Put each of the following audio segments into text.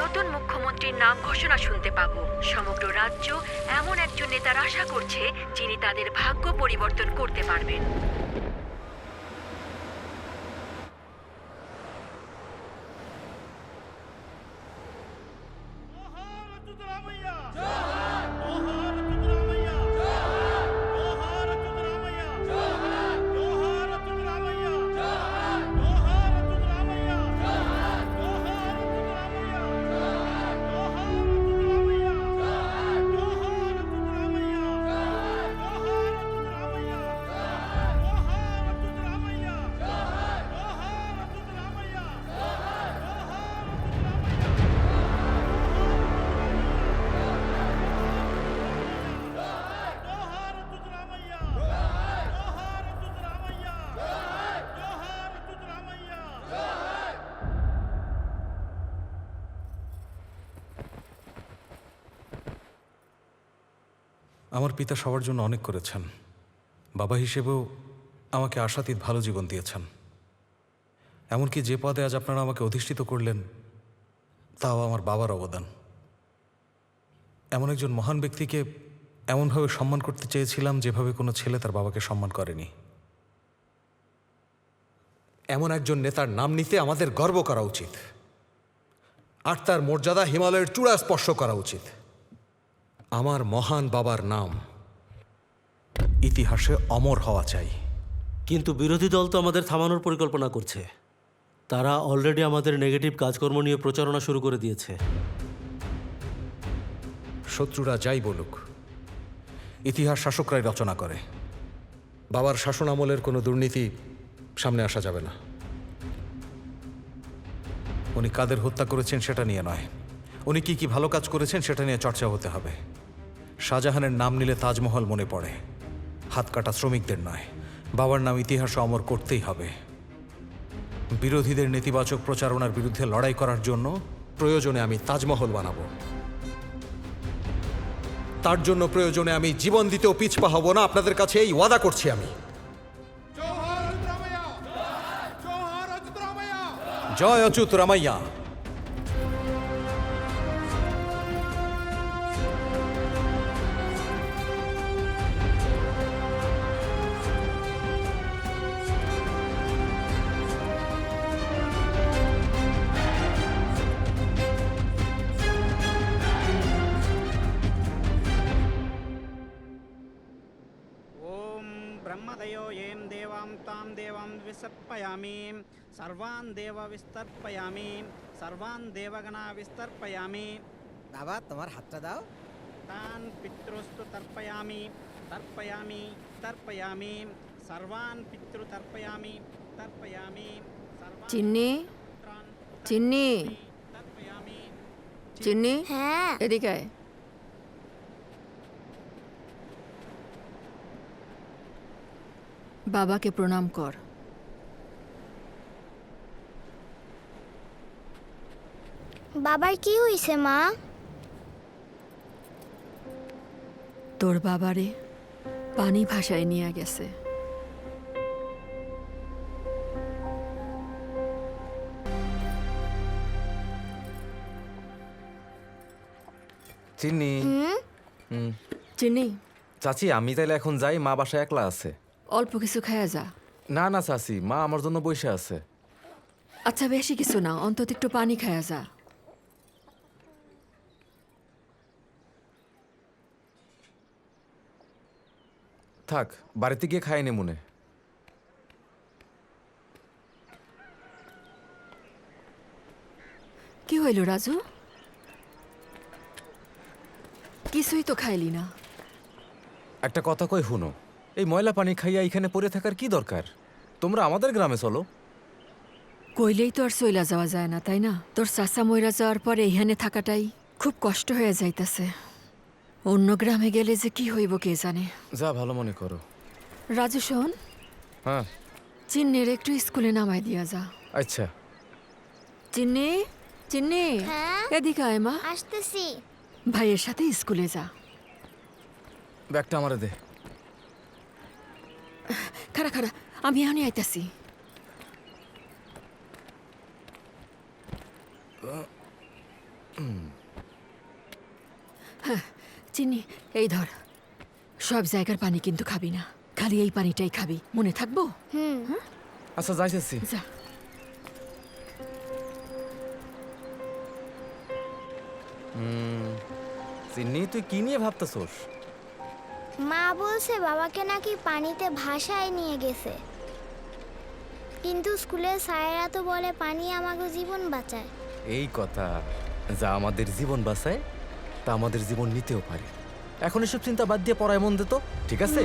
নতুন মুখ্যমন্ত্রীর নাম ঘোষণা শুনতে পাবো। সমগ্র রাজ্য এমন একজন নেতার আশা করছে যিনি তাদের ভাগ্য পরিবর্তন করতে পারবেন। আমার পিতা সবার জন্য অনেক করেছেন। বাবা হিসেবেও আমাকে আশাতীত ভালো জীবন দিয়েছেন। এমনকি যে পদে আজ আপনারা আমাকে অধিষ্ঠিত করলেন তাও আমার বাবার অবদান। এমন একজন মহান ব্যক্তিকে এমনভাবে সম্মান করতে চেয়েছিলাম যেভাবে কোনো ছেলে তার বাবাকে সম্মান করেনি। এমন একজন নেতার নাম নিতে আমাদের গর্ব করা উচিত, আর তার মর্যাদা হিমালয়ের চূড়া স্পর্শ করা উচিত। আমার মহান বাবার নাম ইতিহাসে অমর হওয়া চাই। কিন্তু বিরোধী দল তো আমাদের থামানোর পরিকল্পনা করছে। তারা অলরেডি আমাদের নেগেটিভ কাজকর্ম নিয়ে প্রচারণা শুরু করে দিয়েছে। শত্রুরা যাই বলুক, ইতিহাস শাসকরাই রচনা করে। বাবার শাসনামলের কোনো দুর্নীতি সামনে আসা যাবে না। উনি কাদের হত্যা করেছেন সেটা নিয়ে নয়, উনি কি কি ভালো কাজ করেছেন সেটা নিয়ে চর্চা হতে হবে। শাহজাহানের নাম নিলে তাজমহল মনে পড়ে, হাত কাটা শ্রমিকদের নয়। বাবার নাম ইতিহাসে অমর করতেই হবে। বিরোধীদের নেতিবাচক প্রচারণার বিরুদ্ধে লড়াই করার জন্য প্রয়োজনে আমি তাজমহল বানাবো। তার জন্য প্রয়োজনে আমি জীবন দিতেও পিছপা হব না। আপনাদের কাছে এই ওয়াদা করছি আমি। জয় অচ্যুত রামাইয়া। ब्रह्मदयो यें देवां तां देवां विसर्पयामि सर्वान् देव विस्तर्पयामि सर्वान् देवगणा विस्तर्पयामि। বাবা তোমার হাতটা দাও। तान् पितृस्तु तर्पयामि तर्पयामि तर्पयामि सर्वान् पितृ तर्पयामि तर्पयामि सर्वान् চিন্নি, पुत्रान् চিন্নি, तर्पयामि। চিন্নি, হ্যাঁ এদিকে আয়। বাবাকে প্রণাম কর। বাবার কি হইছে মা? তোর বাবারে পানি ভাসায় নিয়ে গেছে। চিনি। চিন্নি, চাচি আমি তাইলে এখন যাই, মা বাসায় একলা আছে। অল্প কিছু খায়া যা। না না চাচি, মা আমার জন্য বসে আছে। আচ্ছা বেশি কিছু না, অন্তত একটু পানি খায়া যা। থাক, বাড়িতে গিয়ে খাইনি মনে। কি হইল রাজু? কিছুই তো খাইলি না। একটা কথা কই শুনো, এই ময়লা পানি খাইয়া এখানে পড়ে থাকার কি দরকার? তোমরা আমাদের গ্রামে চলো। কইলেই তো আর চইলা যাওয়া যায় না, তাই না? তোর চাচা মইরা যাওয়ার পরে এখানে থাকাটাই খুব কষ্ট হয়ে যাইতাছে। অন্য গ্রামে গেলে যে কি হইব কে জানে। যা ভালো মনে করো। রাজু শোন, হ্যাঁ চিন্নির একটু স্কুলে নামাই দিয়া যা। আচ্ছা। চিন্নি, চিন্নি, হ্যাঁ এদিকে আয় মা। আসতেছি। ভাইয়ের সাথে স্কুলে যা। ব্যাগটা আমারে দে। খারা খারা, আমি এখনই আইতাছি। চিনি, এই ধর। সব জায়গার পানি কিন্তু খাবি না, খালি এই পানিটাই খাবি, মনে থাকবো? আচ্ছা যাইতেছি। যা। চিন্নি, তুই কি নিয়ে ভাবতেছোস? মা বলছে বাবাকে নাকি পানিতে ভাসায় নিয়ে গেছে, কিন্তু স্কুলের স্যারেরা তো বলে পানি আমাকে জীবন বাঁচায়। এই কথা, যা আমাদের জীবন বাঁচায় তা আমাদের জীবন নিতেও পারে। এখন এসব চিন্তা বাদ দিয়ে পড়ায় মন দে তো, ঠিক আছে?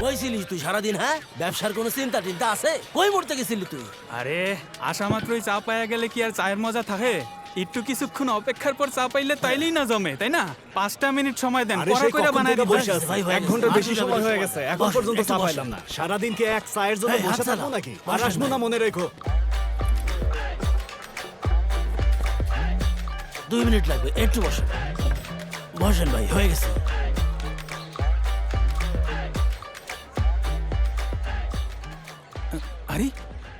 কই ছিলিস তুই সারাদিন? হ্যাঁ, ব্যবসার কোনো চিন্তা টিন্তা আছে? কই মরতে গেছিলি তুই? আরে আসা মাত্রই চা পাইয়া গেলে কি আর চায়ের মজা থাকে? একটু কিছুক্ষণ অপেক্ষার পর চা পাইলে তাইলেই না জমে, তাই না? 5টা মিনিট সময় দেন, পড়া কইরা বানাই দিব। ভাই, এক ঘন্টার বেশি সময় হয়ে গেছে, এখন পর্যন্ত চা পাইলাম না। সারাদিন কি এক চায়ের জন্য এই, হাত বসে থাকবো চালাও। নাকি? আর আসবো না, মনে রেখো। 2 মিনিট লাগবে, একটু বসেন। বসেন ভাই, হয়ে গেছে। আরে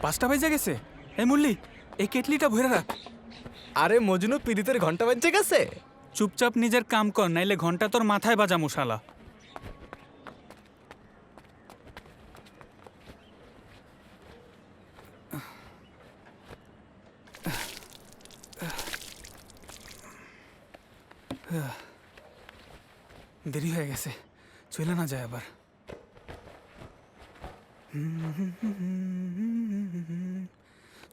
5টা বেজে গেছে। এই মুরলি, এই কেটলিটা ভরে রাখ। আরে মজনু, পিরিতের ঘন্টা বাজছে গেছে। চুপচাপ নিজের কাম কর, নাইলে ঘন্টা তোর মাথায় বাজা মশালা। দেরি হয়ে গেছে, চলে না যায় আবার।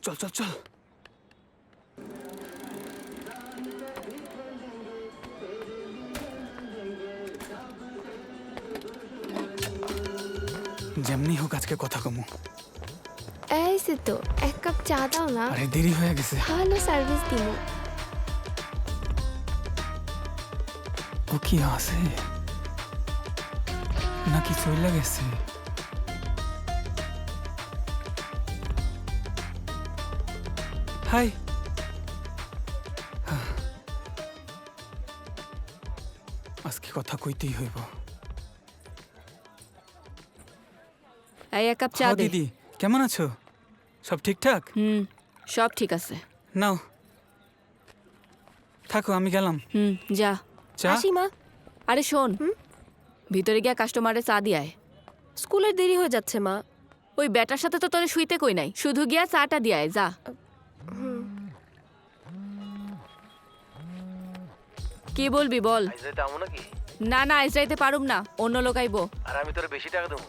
চল চল চল। যেমনি হোক আজকে কথা কমু। এই তো এক কাপ চা দাও না, আরে দেরি হয়ে গেছে। ভালো সার্ভিস দিমু। ও কি আছে নাকি চলে গেছে? হাই, আজকে কথা কইতেই হইব। এই এক কাপ চা হ্যাঁ দে। দিদি, কেমন আছো? সব ঠিকঠাক? সব ঠিক আছে। নাও থাকো, আমি গেলাম। যা। চা? আসি মা। আরে শোন, ভিতরে গিয়া কাস্টমারে চা দিয়ে আয়। স্কুলের দেরি হয়ে যাচ্ছে মা। ওই ব্যাটার সাথে তো তোরে শুইতে কই নাই, শুধু গিয়া চাটা দিয়ে আয়, যা। কি বলবি বল। না না, আইজ যাইতে পারুম না, অন্য লোক আইবো। আর আমি তোরে বেশি টাকা দেবো।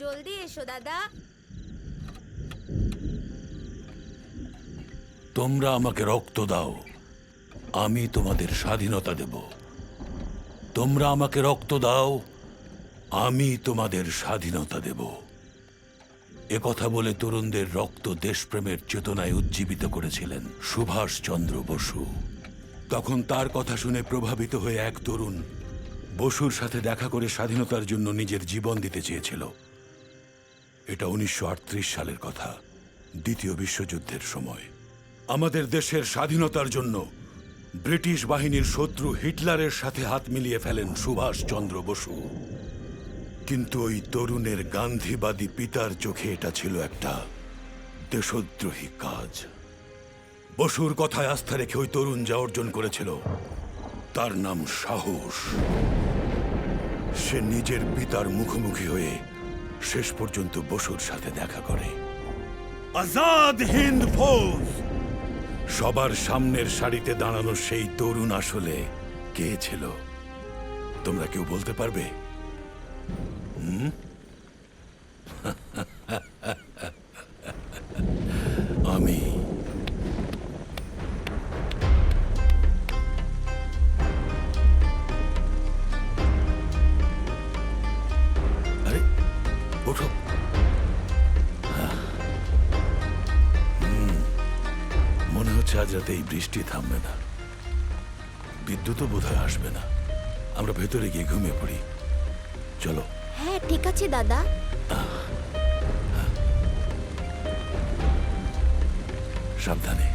জলদি এসো দাদা। তোমরা আমাকে রক্ত দাও, আমি তোমাদের স্বাধীনতা দেব। তোমরা আমাকে রক্ত দাও, আমি তোমাদের স্বাধীনতা দেব। একথা বলে তরুণদের রক্ত দেশপ্রেমের চেতনায় উজ্জীবিত করেছিলেন সুভাষচন্দ্র বসু। তখন তার কথা শুনে প্রভাবিত হয়ে এক তরুণ বসুর সাথে দেখা করে স্বাধীনতার জন্য নিজের জীবন দিতে চেয়েছিল। এটা 1938 সালের কথা, দ্বিতীয় বিশ্বযুদ্ধের সময়। আমাদের দেশের স্বাধীনতার জন্য ব্রিটিশ বাহিনীর শত্রু হিটলারের সাথে হাত মিলিয়ে ফেলেন সুভাষচন্দ্র বসু। কিন্তু ওই তরুণের গান্ধীবাদী পিতার চোখে এটা ছিল একটা দেশদ্রোহী কাজ। বসুর কথায় আস্থা রেখে ওই তরুণ যা অর্জন করেছিল তার নাম সাহস। সে নিজের পিতার মুখোমুখি হয়ে শেষ পর্যন্ত বসুর সাথে দেখা করে। আজাদ হিন্দ ফৌজ! সবার সামনের সারিতে দাঁড়ানো সেই তরুণ আসলে কে ছিল তোমরা কেউ বলতে পারবে? আমি আরে ওঠো। মনে হচ্ছে আজ রাতে এই বৃষ্টি থামবে না, বিদ্যুৎও বোধহয় আসবে না। আমরা ভেতরে গিয়ে ঘুমিয়ে পড়ি, চলো। হ্যাঁ ঠিক আছে দাদা। সাবধানে,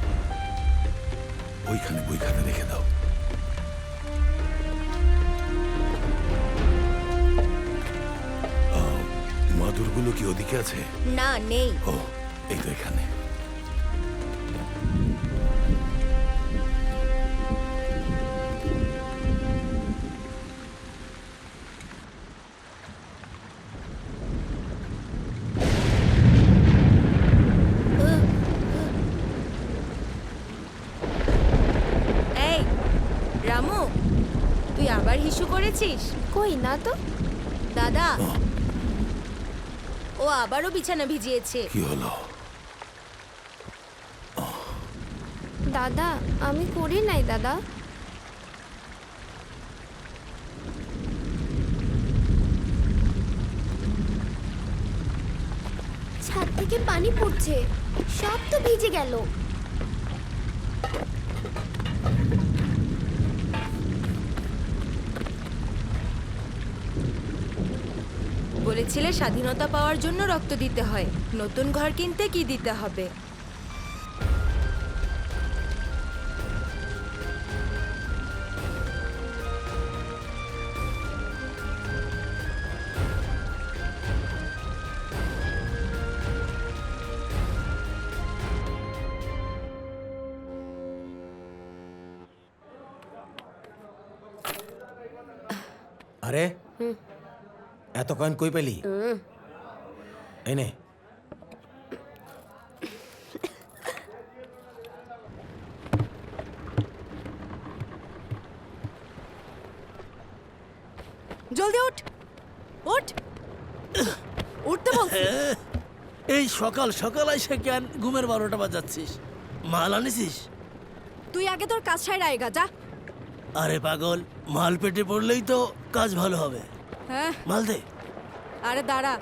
ওইখানে বই খাতা রেখে দাও। মাদুরগুলো কি ওদিকে আছে? না নেই। ও, এই তো এখানে। এই রামু, তুই আবার হিসু করেছিস? কই না তো। দাদা, ও আবারও বিছানা ভিজিয়েছে। কি হলো? দাদা আমি করি নাই দাদা। ছাদ থেকে পানি পড়ছে, সব তো ভিজে গেল। বলেছিলে স্বাধীনতা পাওয়ার জন্য রক্ত দিতে হয়, নতুন ঘর কিনতে কি দিতে হবে? আরে এত কয়েন কই পেলি? এনে জলদি উঠ, উঠ, উঠতে বলছি। এই সকাল সকাল এসে কেন ঘুমের 12টা বাজাচ্ছিস? মাল আনিছিস? তুই আগে তোর কাজ ছাড়া আয়গা যা। আরে পাগল, মাল পেটে পড়লেই তো কাজ ভালো হবে। হ্যাঁ, মাল দে। আরে দাঁড়া।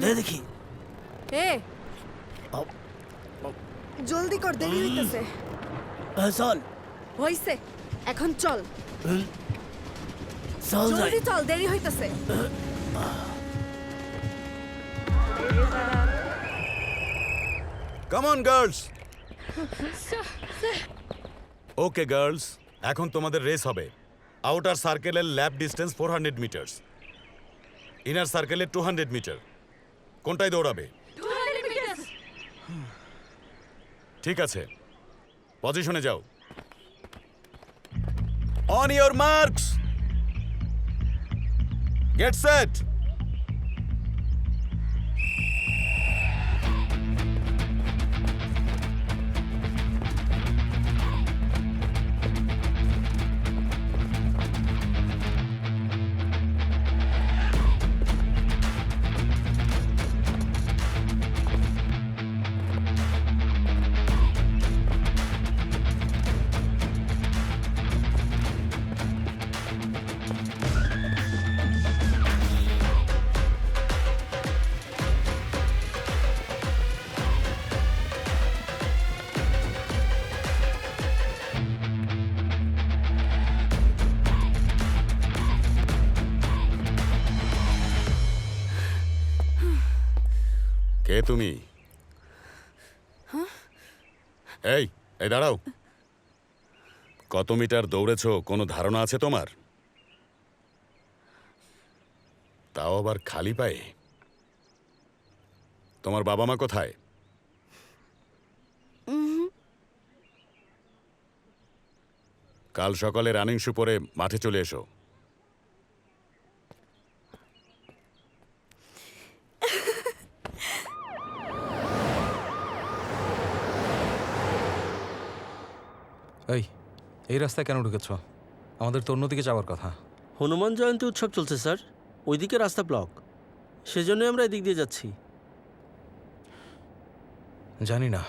দে দেখি। এ জলদি কর, দেরি হইতেছে। চল হইছে, এখন চল, চল যাই। জলদি চল, দেরি হইতেছে। Come on girls. Okay girls, এখন তোমাদের রেস হবে। আউটার সার্কেলের ল্যাপ ডিস্টেন্স 400 মিটার্স, ইনার সার্কেলের 200 মিটার। কোনটায় দৌড়াবে? ঠিক আছে, পজিশনে যাও। On your marks, get set. কে তুমি? এই এই দাঁড়াও। কত মিটার দৌড়েছো কোনো ধারণা আছে তোমার? তাও আবার খালি পায়ে। তোমার বাবা মা কোথায়? কাল সকালে রানিং শু পরে মাঠে চলে এসো। এই রাস্তায় কেন ঢুকেছ? আমাদের তো অন্যদিকে যাওয়ার কথা। হনুমান জয়ন্তী উৎসব চলছে স্যার, ওইদিকে রাস্তা ব্লক, সেজন্যই আমরা এদিক দিয়ে যাচ্ছি। জানি না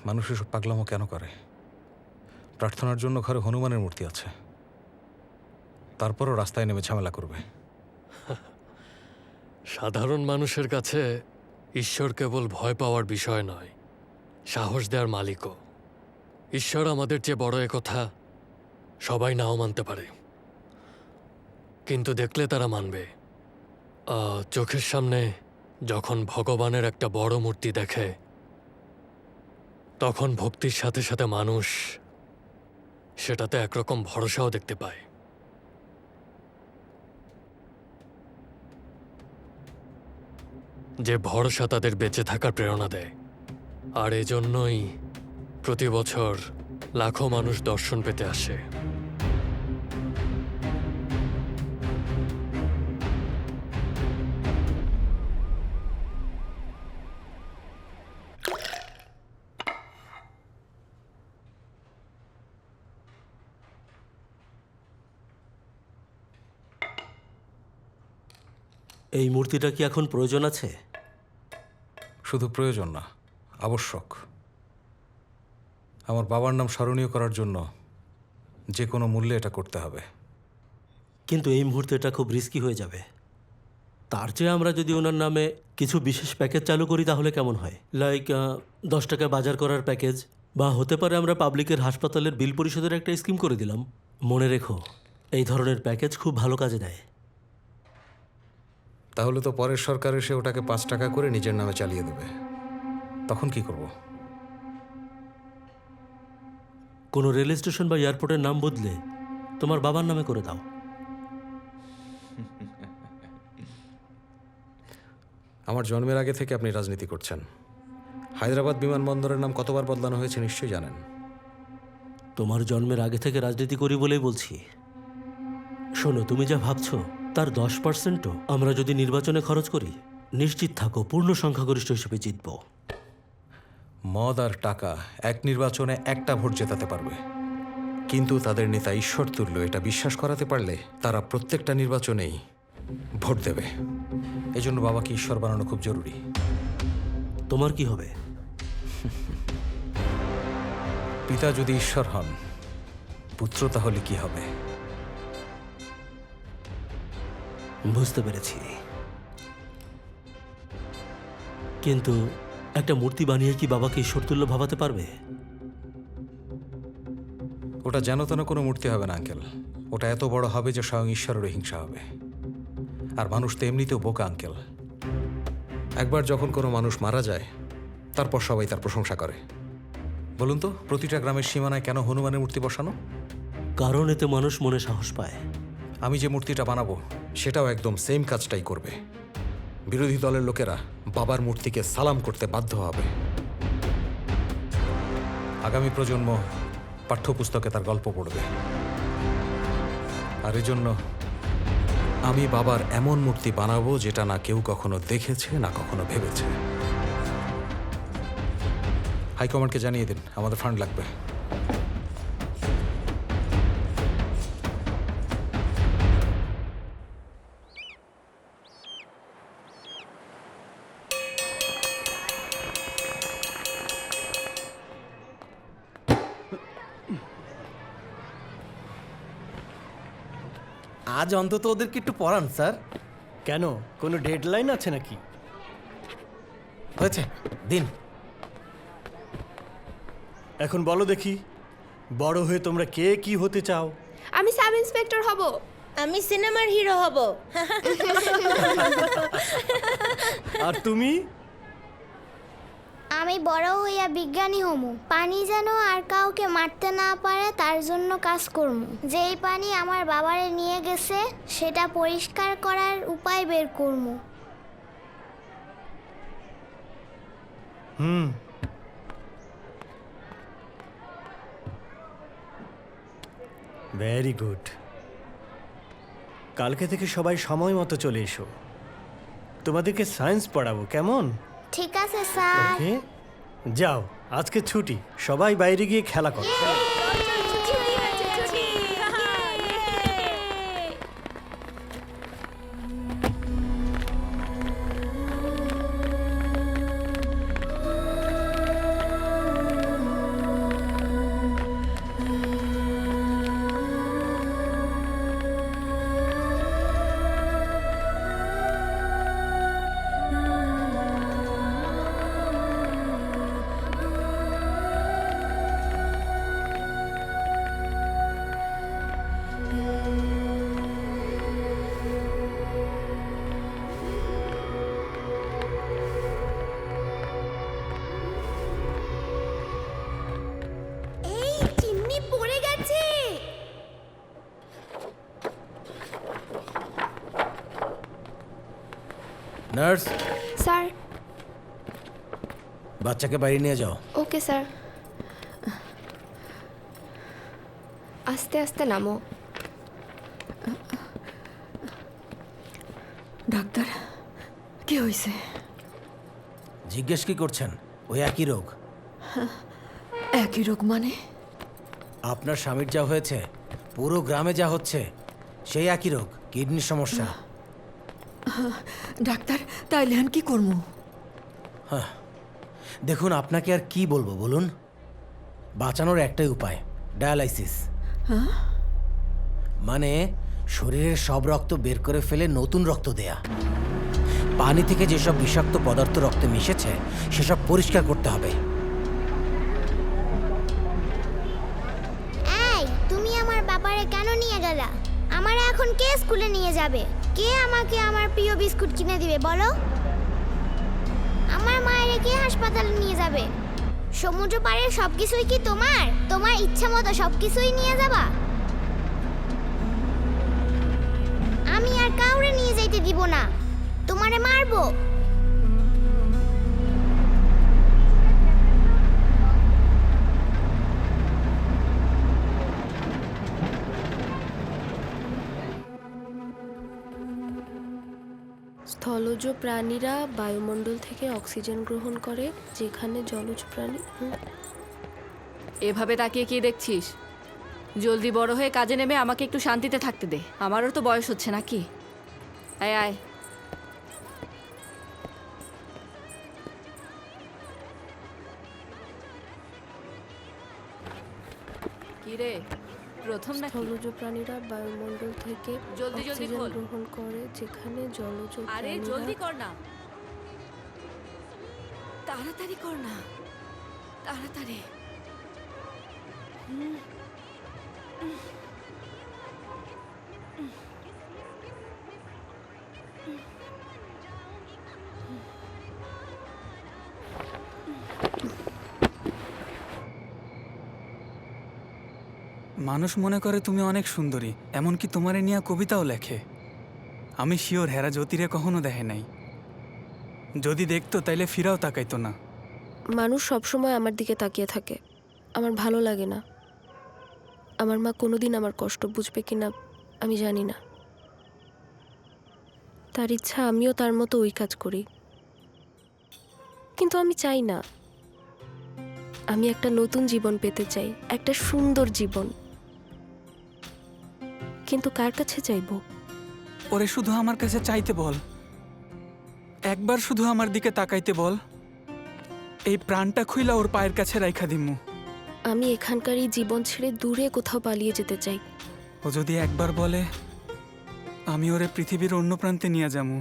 মানুষ এসব পাগলামো কেন করে। প্রার্থনার জন্য ঘরে হনুমানের মূর্তি আছে, তারপরও রাস্তায় নেমে ঝামেলা করবে। সাধারণ মানুষের কাছে ঈশ্বর কেবল ভয় পাওয়ার বিষয় নয়, সাহস দেওয়ার মালিকও। ঈশ্বর আমাদের চেয়ে বড় একথা সবাই নাও মানতে পারে, কিন্তু দেখলে তারা মানবে। চোখের সামনে যখন ভগবানের একটা বড় মূর্তি দেখে, তখন ভক্তির সাথে সাথে মানুষ সেটাতে একরকম ভরসাও দেখতে পায়। যে ভরসা তাদের বেঁচে থাকার প্রেরণা দেয়। আর এজন্যই প্রতি বছর লাখো মানুষ দর্শন পেতে আসে। এই মূর্তিটা কি এখন প্রয়োজন আছে? শুধু প্রয়োজন না, আবশ্যক। আমার বাবার নাম স্মরণীয় করার জন্য যে কোনো মূল্যে এটা করতে হবে। কিন্তু এই মুহূর্তে এটা খুব রিস্কি হয়ে যাবে। তার চেয়ে আমরা যদি ওনার নামে কিছু বিশেষ প্যাকেজ চালু করি তাহলে কেমন হয়? লাইক 10 টাকা বাজার করার প্যাকেজ, বা হতে পারে আমরা পাবলিকের হাসপাতালের বিল পরিশোধের একটা স্কিম করে দিলাম। মনে রেখো, এই ধরনের প্যাকেজ খুব ভালো কাজে দেয়। তাহলে তো পরের সরকার এসে ওটাকে 5 টাকা করে নিজের নামে চালিয়ে দেবে, তখন কি করব? কোনো রেল স্টেশন বা এয়ারপোর্টের নাম বদলে তোমার বাবার নামে করে দাও। আমার জন্মের আগে থেকে আপনি রাজনীতি করছেন। হায়দ্রাবাদ বিমানবন্দরের নাম কতবার বদলানো হয়েছে নিশ্চয়ই জানেন। তোমার জন্মের আগে থেকে রাজনীতি করি বলেই বলছি। শোনো, তুমি যা ভাবছো তার 10%ও আমরা যদি নির্বাচনে খরচ করি, নিশ্চিত থাকো পূর্ণ সংখ্যাগরিষ্ঠ হিসেবে জিতব। মদ আর টাকা এক নির্বাচনে একটা ভোট জেতাতে পারবে, কিন্তু তাদের নেতা ঈশ্বর তুল্য এটা বিশ্বাস করাতে পারলে তারা প্রত্যেকটা নির্বাচনেই ভোট দেবে। এজন্য বাবাকে ঈশ্বর বানানো খুব জরুরি। তোমার কি হবে? পিতা যদি ঈশ্বর হন, পুত্র তাহলে কি হবে? বুঝতে পেরেছি, কিন্তু একটা মূর্তি বানিয়ে কি বাবাকে ঈশ্বরতুল্য ভাবাতে পারবে? ওটা যেন তেন কোনো মূর্তি হবে না আঙ্কেল। ওটা এত বড় হবে যে স্বয়ং ঈশ্বরেরও হিংসা হবে। আর মানুষ তো এমনিতেও বোকা আঙ্কেল। একবার যখন কোনো মানুষ মারা যায়, তারপর সবাই তার প্রশংসা করে। বলুন তো, প্রতিটা গ্রামের সীমানায় কেন হনুমানের মূর্তি বসানো? কারণ এতে মানুষ মনে সাহস পায়। আমি যে মূর্তিটা বানাবো সেটাও একদম সেম কাজটাই করবে। বিরোধী দলের লোকেরা বাবার মূর্তিকে সালাম করতে বাধ্য হবে। আগামী প্রজন্ম পাঠ্যপুস্তকে তার গল্প পড়বে। আর এজন্য আমি বাবার এমন মূর্তি বানাবো যেটা না কেউ কখনো দেখেছে না কখনো ভেবেছে। হাইকমান্ডকে জানিয়ে দিন, আমাদের ফান্ড লাগবে। আজ অন্তত ওদেরকে একটু পড়ান স্যার। কেন, কোনো ডেডলাইন আছে নাকি? হয়েছে, দিন। এখন বলো দেখি, বড় হয়ে তোমরা কে কি হতে চাও? আমি সাব ইন্সপেক্টর হব। আমি সিনেমার হিরো হব। আর তুমি? আমি বড় হইয়া বিজ্ঞানী হমু। পানি যেন আর কাউকে মারতে না পারে তার জন্য কাজ করমু। যেই পানি আমার বাবারে নিয়ে গেছে সেটা পরিষ্কার করার উপায় বের করমু। Very good. কালকে থেকে সবাই সময় মতো চলে এসো। তোমাদেরকে সায়েন্স পড়াবো, কেমন? ঠিক আছে স্যার। ওকে, যাও, আজকে ছুটি, সবাই বাইরে গিয়ে খেলা করো। Nurse, sir. বাচ্চাকে বাইরে নিয়ে যাও। Okay sir. আস্তে আস্তে নামো। ডাক্তার, কি হয়েছে? জিজ্ঞেস কি করছেন? ওই একই রোগ। একই রোগ মানে? আপনার স্বামীর যা হয়েছে, পুরো গ্রামে যা হচ্ছে, সেই একই রোগ, কিডনির সমস্যা। ডাক্তার, তাইলে এখন কি করবো? দেখুন, আপনাকে আর কি বলবো বলুন? বাঁচানোর একটাই উপায়, ডায়ালাইসিস। মানে শরীরের সব রক্ত বের করে ফেলে নতুন রক্ত দেয়া। পানি থেকে যেসব বিষাক্ত পদার্থ রক্তে মিশেছে সেসব পরিষ্কার করতে হবে। এই, তুমি আমার ব্যাপারে কেন নিয়ে গেলা? আমার এখন কে স্কুলে নিয়ে যাবে? কে আমাকে আমার প্রিয় বিস্কুট কিনে দিবে বলো? আমার মায়ের কে হাসপাতালে নিয়ে যাবে? সমুদ্র পাড়ের সবকিছুই কি তোমার? তোমার ইচ্ছা মতো সবকিছুই নিয়ে যাবা? আমি আর কাউরে নিয়ে যাইতে দিব না, তোমারে মারবো। স্থলজ প্রাণীরা বায়ুমণ্ডল থেকে অক্সিজেন গ্রহণ করে, যেখানে জলজ প্রাণী। এভাবে তাকিয়ে কি দেখছিস? জলদি বড় হয়ে কাজে নেমে আমাকে একটু শান্তিতে থাকতে দে। আমারও তো বয়স হচ্ছে নাকি। আয় আয়। কি রে, প্রথম নাকি? স্থলজ প্রাণীরা বায়ুমণ্ডল থেকে জলদি জলদি অক্সিজেন খোল। গ্রহণ করে, যেখানে জলজ আরে প্রাণীরা। জলদি কর না, তাড়াতাড়ি কর না, তাড়াতাড়ি। মানুষ মনে করে তুমি অনেক সুন্দরী, এমনকি তোমারে নিয়ে কবিতাও লেখে। আমি শিওর হেরা জ্যোতিরে কখনো দেখে নাই। যদি দেখতো তাইলে ফিরাও তাকাইতো না। মানুষ সবসময় আমার দিকে তাকিয়ে থাকে, আমার ভালো লাগে না। আমার মা কোনোদিন আমার কষ্ট বুঝবে কিনা আমি জানি না। তার ইচ্ছা আমিও তার মতো ওই কাজ করি, কিন্তু আমি চাই না। আমি একটা নতুন জীবন পেতে চাই, একটা সুন্দর জীবন। কিন্তু কার কাছে চাইবো? ওরে শুধু আমার কাছে চাইতে বল, একবার শুধু আমার দিকে তাকাইতে বল। এই প্রাণটা খুইলা ওর পায়ের কাছে রাইখা দিমু। আমি এখানকারই জীবন ছেড়ে দূরে কোথাও পালিয়ে যেতে চাই। ও যদি একবার বলে, আমি ওরে পৃথিবীর অন্য প্রান্তে নিয়ে যামু।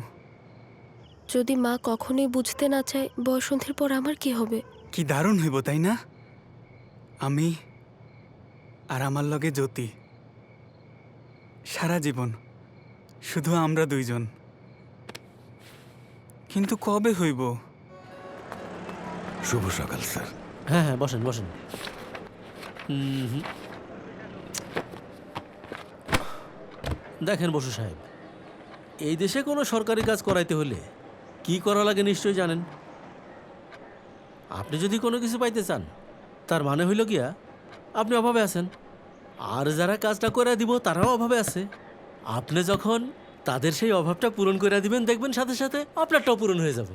যদি মা কখনোই বুঝতে না চায়, বয়সন্ধির পর আমার কি হবে? কি দারুণ হইব, তাই না? আমি আর আমার লগে জ্যোতি, সারা জীবন শুধু আমরা দুইজন। কিন্তু কবে হইব? শুভ সকাল স্যার। হ্যাঁ হ্যাঁ, বসেন বসেন। দেখেন বসু সাহেব, এই দেশে কোনো সরকারি কাজ করাইতে হলে কি করা লাগে নিশ্চয়ই জানেন। আপনি যদি কোনো কিছু পাইতে চান, তার মানে হইল গিয়া আপনি অভাবে আছেন, আর যারা কাজটা করে দিব তারাও অভাবে আছে। আপনি যখন তাদের সেই অভাবটা পূরণ করে দিবেন, দেখবেন সাথে সাথে আপনারটাও পূরণ হয়ে যাবে।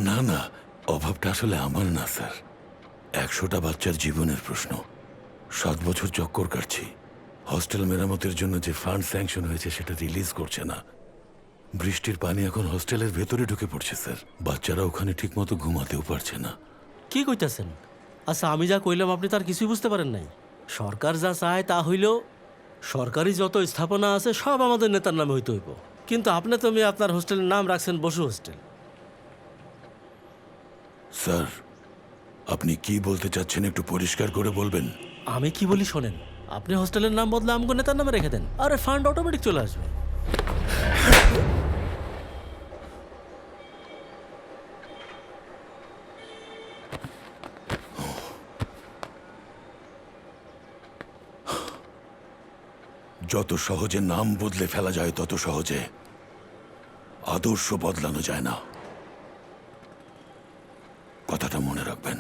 না না, অভাবটা আসলে আমার না স্যার, 100টা বাচ্চার জীবনের প্রশ্ন। 7 বছর চক্কর কাটছি, হস্টেল মেরামতের জন্য যে ফান্ড স্যাংশন হয়েছে সেটা রিলিজ করছে না। বৃষ্টির পানি এখন হস্টেলের ভেতরে ঢুকে পড়ছে স্যার, বাচ্চারা ওখানে ঠিকমতো ঘুমাতেও পারছে না। কি কইতাছেন? আচ্ছা, আমি যা কইলাম আপনি তার কিছুই বুঝতে পারেন নাই। সরকার যা চায় তা হইল সরকারি যত স্থাপনা আছে সব আমাদের নেতার নামে হইতে হইব, কিন্তু আপনি তো আপনার হোস্টেলের নাম রাখছেন বসু হোস্টেল। স্যার, আপনি কি বলতে চাচ্ছেন একটু পরিষ্কার করে বলবেন? আমি কি বলি শোনেন, আপনি হোস্টেলের নাম বদলে আমগো নেতার নামে রেখে দেন, আরে ফান্ড অটোমেটিক চলে আসবে। যত সহজে নাম বদলে ফেলা যায় তত সহজে আদর্শ বদলানো যায় না, কথাটা মনে রাখবেন।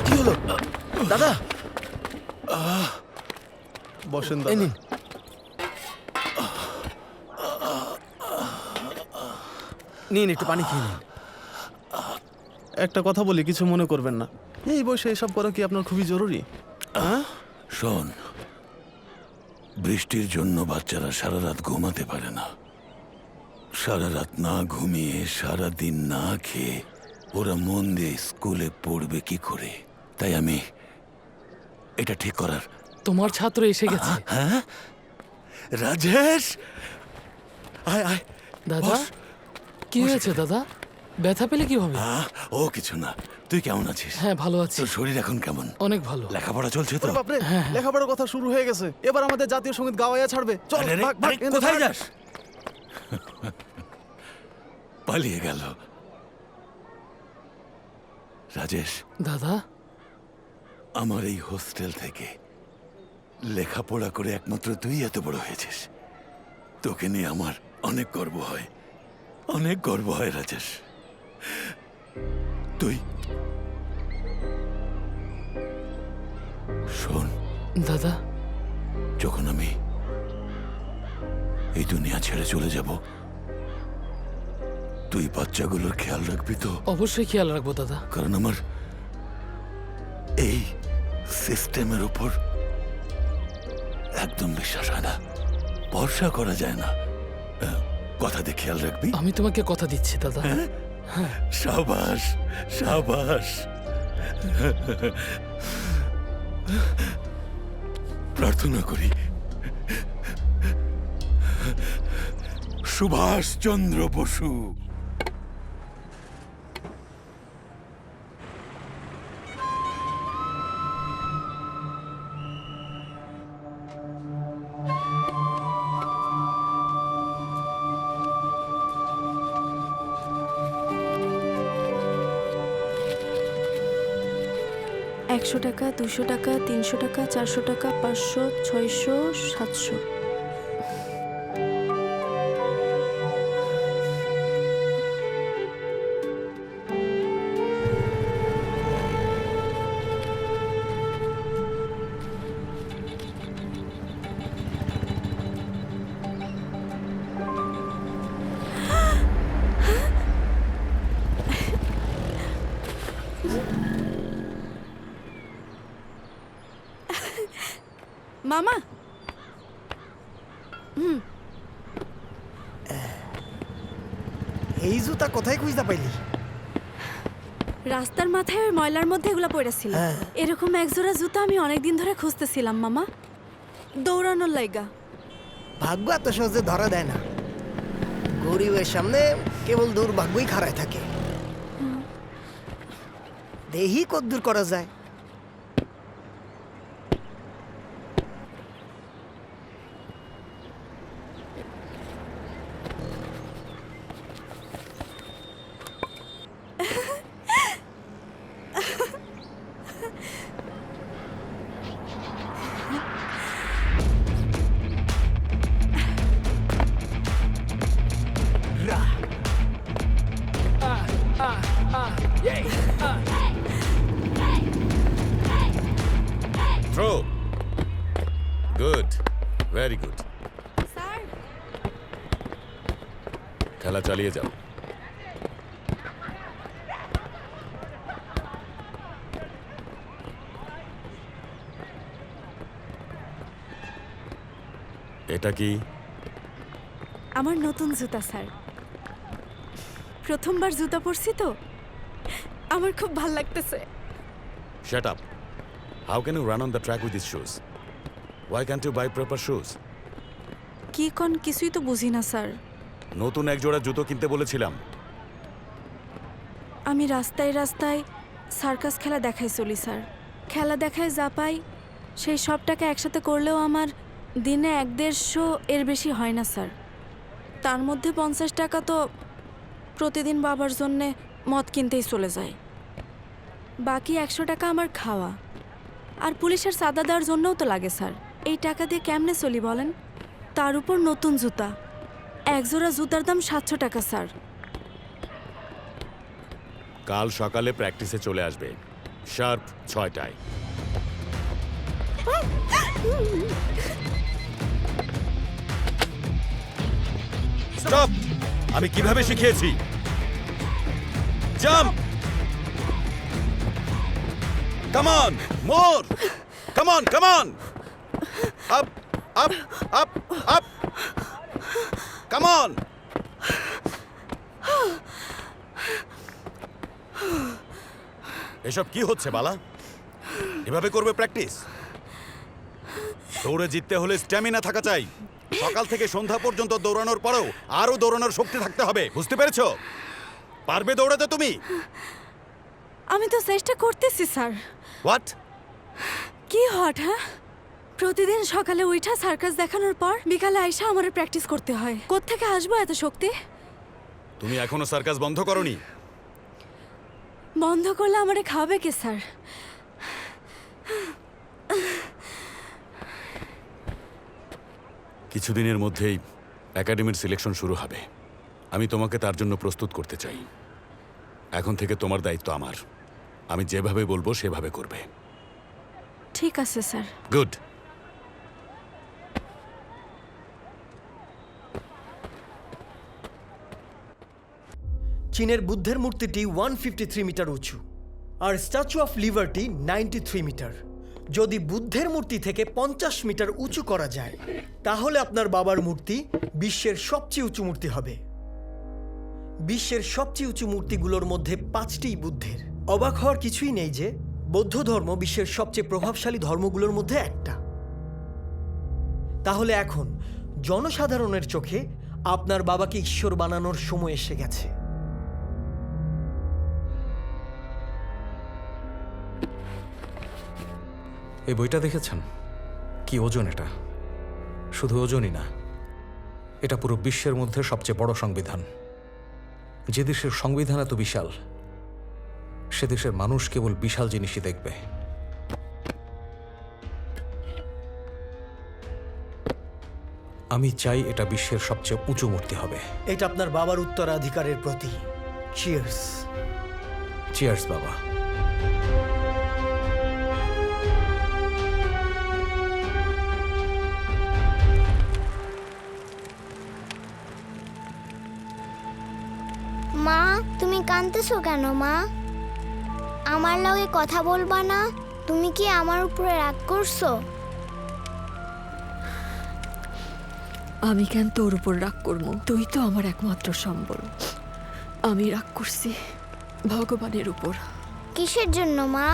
কি হলো দাদা? বসেন এই নিন। নিন একটু পানি খেয়ে নিন। একটা কথা বলি, কিছু মনে করবেন না। এই বয়সে এসব করা কি আপনার খুবই জরুরি? হ্যাঁ শোন, বৃষ্টির জন্য বাচ্চারা সারা রাত ঘুমাতে পারে না। সারা রাত না ঘুমিয়ে, সারা দিন না খেয়ে ওরা মন দিয়ে স্কুলে পড়বে কি করে? তাই আমি এটা ঠিক করার। তোমার ছাত্র এসে গেছে। হ্যাঁ রাজেশ, আয় আয় দাদা, কি হয়েছে দাদা? ব্যথা পেলে কি হবে? ও কিছু না। তুই কেমন আছিস? হ্যাঁ ভালো আছি। তোর শরীর এখন কেমন? অনেক ভালো। লেখাপড়া চলছে তো? বাপরে, লেখাপড়ার কথা শুরু হয়ে গেছে। এবার আমাদের জাতীয় সঙ্গীত গাওয়াইয়া ছাড়বে। চল আরে রে, ভাগ, ভাগ, আরে, কোথায় যাস? পালিয়ে গেল। রাজেশ দাদা, আমার এই হোস্টেল থেকে লেখাপড়া করে একমাত্র তুই এত বড় হয়েছিস। তোকে নিয়ে আমার অনেক গর্ব হয়, অনেক গর্ব হয় রাজেশ। তুই শোন দাদা, যখন আমি এই দুনিয়া ছেড়ে চলে যাব, তুই বাচ্চাগুলোর খেয়াল রাখবি তো? অবশ্যই খেয়াল রাখবো দাদা। কারণ আমার এই সিস্টেমের উপর একদম বিশ্বাস হয় না, ভরসা করা যায় না। কথা দিয়ে খেয়াল রাখবি? আমি তোমাকে কথা দিচ্ছি দাদা। সাবাস সাবাস। প্রার্থনা করি সুভাষ চন্দ্র বসু একশো টাকা, 200 টাকা, 300 টাকা, 400 টাকা, 500, 600, 700। মামা, এই জুতা কোথায় খুঁজতে পাইলি? রাস্তার মাথায় ওই ময়লার মধ্যে এগুলো পড়েছিল। এরকম একজোড়া জুতা আমি অনেকদিন ধরে খুঁজতেছিলাম মামা, দৌড়ানোর লাইগা। ভাগ্য এত সহজে ধরা দেয় না। গরিবের সামনে কেবল দুর্ভাগ্যই খাড়ায় থাকে। দেহি কদ্দূর করা যায়। Throw. Good. Very good. Sir, খেলা চালিয়ে যাও। এটা কি? আমার নতুন জুতা স্যার। প্রথমবার জুতা পরছি তো, আমার খুব ভাল লাগতেছে। Shut up. How can you run on the track with these shoes? Why can't you buy proper shoes? কি কোন কিছুই তো বুঝি না স্যার। নতুন এক জোড়া জুতো কিনতে বলেছিলাম। আমি রাস্তায় রাস্তায় সার্কাস খেলা দেখাই চলি স্যার। খেলা দেখায় যা পাই সেই সব টাকা একসাথে করলেও আমার দিনে 1-150 এর বেশি হয় না স্যার। তার মধ্যে 50 টাকা তো প্রতিদিন বাবার জন্যে মদ কিনতেই চলে যায়। বাকি 100 টাকা আমার খাওয়া আর পুলিশের চাঁদা দেওয়ার জন্যও তো লাগে স্যার। এই টাকা দিয়ে কেমনে চলি বলেন? তার উপর নতুন জুতা, একজোড়া জুতার দাম 700 টাকা স্যার। কাল সকালে প্র্যাকটিসে চলে আসবে শার্প 6টায়। স্টপ! আমি কিভাবে শিখিয়েছি। Jump! Come on! More! Come on, come on! Up up up up! Come on! এসব কি হচ্ছে বালা? এভাবে করবে প্র্যাকটিস? দৌড়ে জিততে হলে স্ট্যামিনা থাকা চাই। সকাল থেকে সন্ধ্যা পর্যন্ত দৌড়ানোর পরেও আরো দৌড়ানোর শক্তি থাকতে হবে, বুঝতে পেরেছো? পারবে দৌড়াতে তুমি? আমি তো চেষ্টা করতেছি স্যার। হোয়াট? কি হট? হ্যাঁ, প্রতিদিন সকালে উঠা সার্কাস দেখানোর পর বিকালে আইসা আমার প্র্যাকটিস করতে হয়। কোত্থেকে আসবো এত শক্তি? তুমি এখনো সার্কাস বন্ধ করনি? বন্ধ করলে আমারে খাওয়াবে কে স্যার? কিছুদিনের মধ্যেই একাডেমির সিলেকশন শুরু হবে। আমি তোমাকে তার জন্য প্রস্তুত করতে চাই। এখন থেকে তোমার দায়িত্ব আমার। আমি যেভাবে বলবো সেভাবে করবে। ঠিক আছে স্যার। গুড। চীনের বুদ্ধের মূর্তিটি 153 মিটার উঁচু আর স্ট্যাচু অফ লিবার্টি 93 মিটার। যদি বুদ্ধের মূর্তি থেকে 50 মিটার উঁচু করা যায় তাহলে আপনার বাবার মূর্তি বিশ্বের সবচেয়ে উঁচু মূর্তি হবে। বিশ্বের সবচেয়ে উঁচু মূর্তিগুলোর মধ্যে 5টিই বুদ্ধের। অবাক হওয়ার কিছুই নেই যে বৌদ্ধ ধর্ম বিশ্বের সবচেয়ে প্রভাবশালী ধর্মগুলোর মধ্যে একটা। তাহলে এখন জনসাধারণের চোখে আপনার বাবাকে ঈশ্বর বানানোর সময় এসে গেছে। এই বইটা দেখেছেন? কি ওজন এটা! শুধু ওজনই না, এটা পুরো বিশ্বের মধ্যে সবচেয়ে বড় সংবিধান। যে দেশের সংবিধান এত বিশাল, সে দেশের মানুষ কেবল বিশাল জিনিসই দেখবে। আমি চাই এটা বিশ্বের সবচেয়ে উঁচু মূর্তি হবে। এটা আপনার বাবার উত্তরাধিকারের প্রতি। চিয়ার্স। চিয়ার্স বাবা। মা, তুমি কাঁদতেছো কেন মা? আমার লগে কথা বলবা না? তুমি কি আমার উপরে রাগ করছো? আমি কেন তোর উপর রাগ করবো? তুই তো আমার একমাত্র সম্বল। আমি রাগ করছি ভগবানের উপর। কিসের জন্য মা?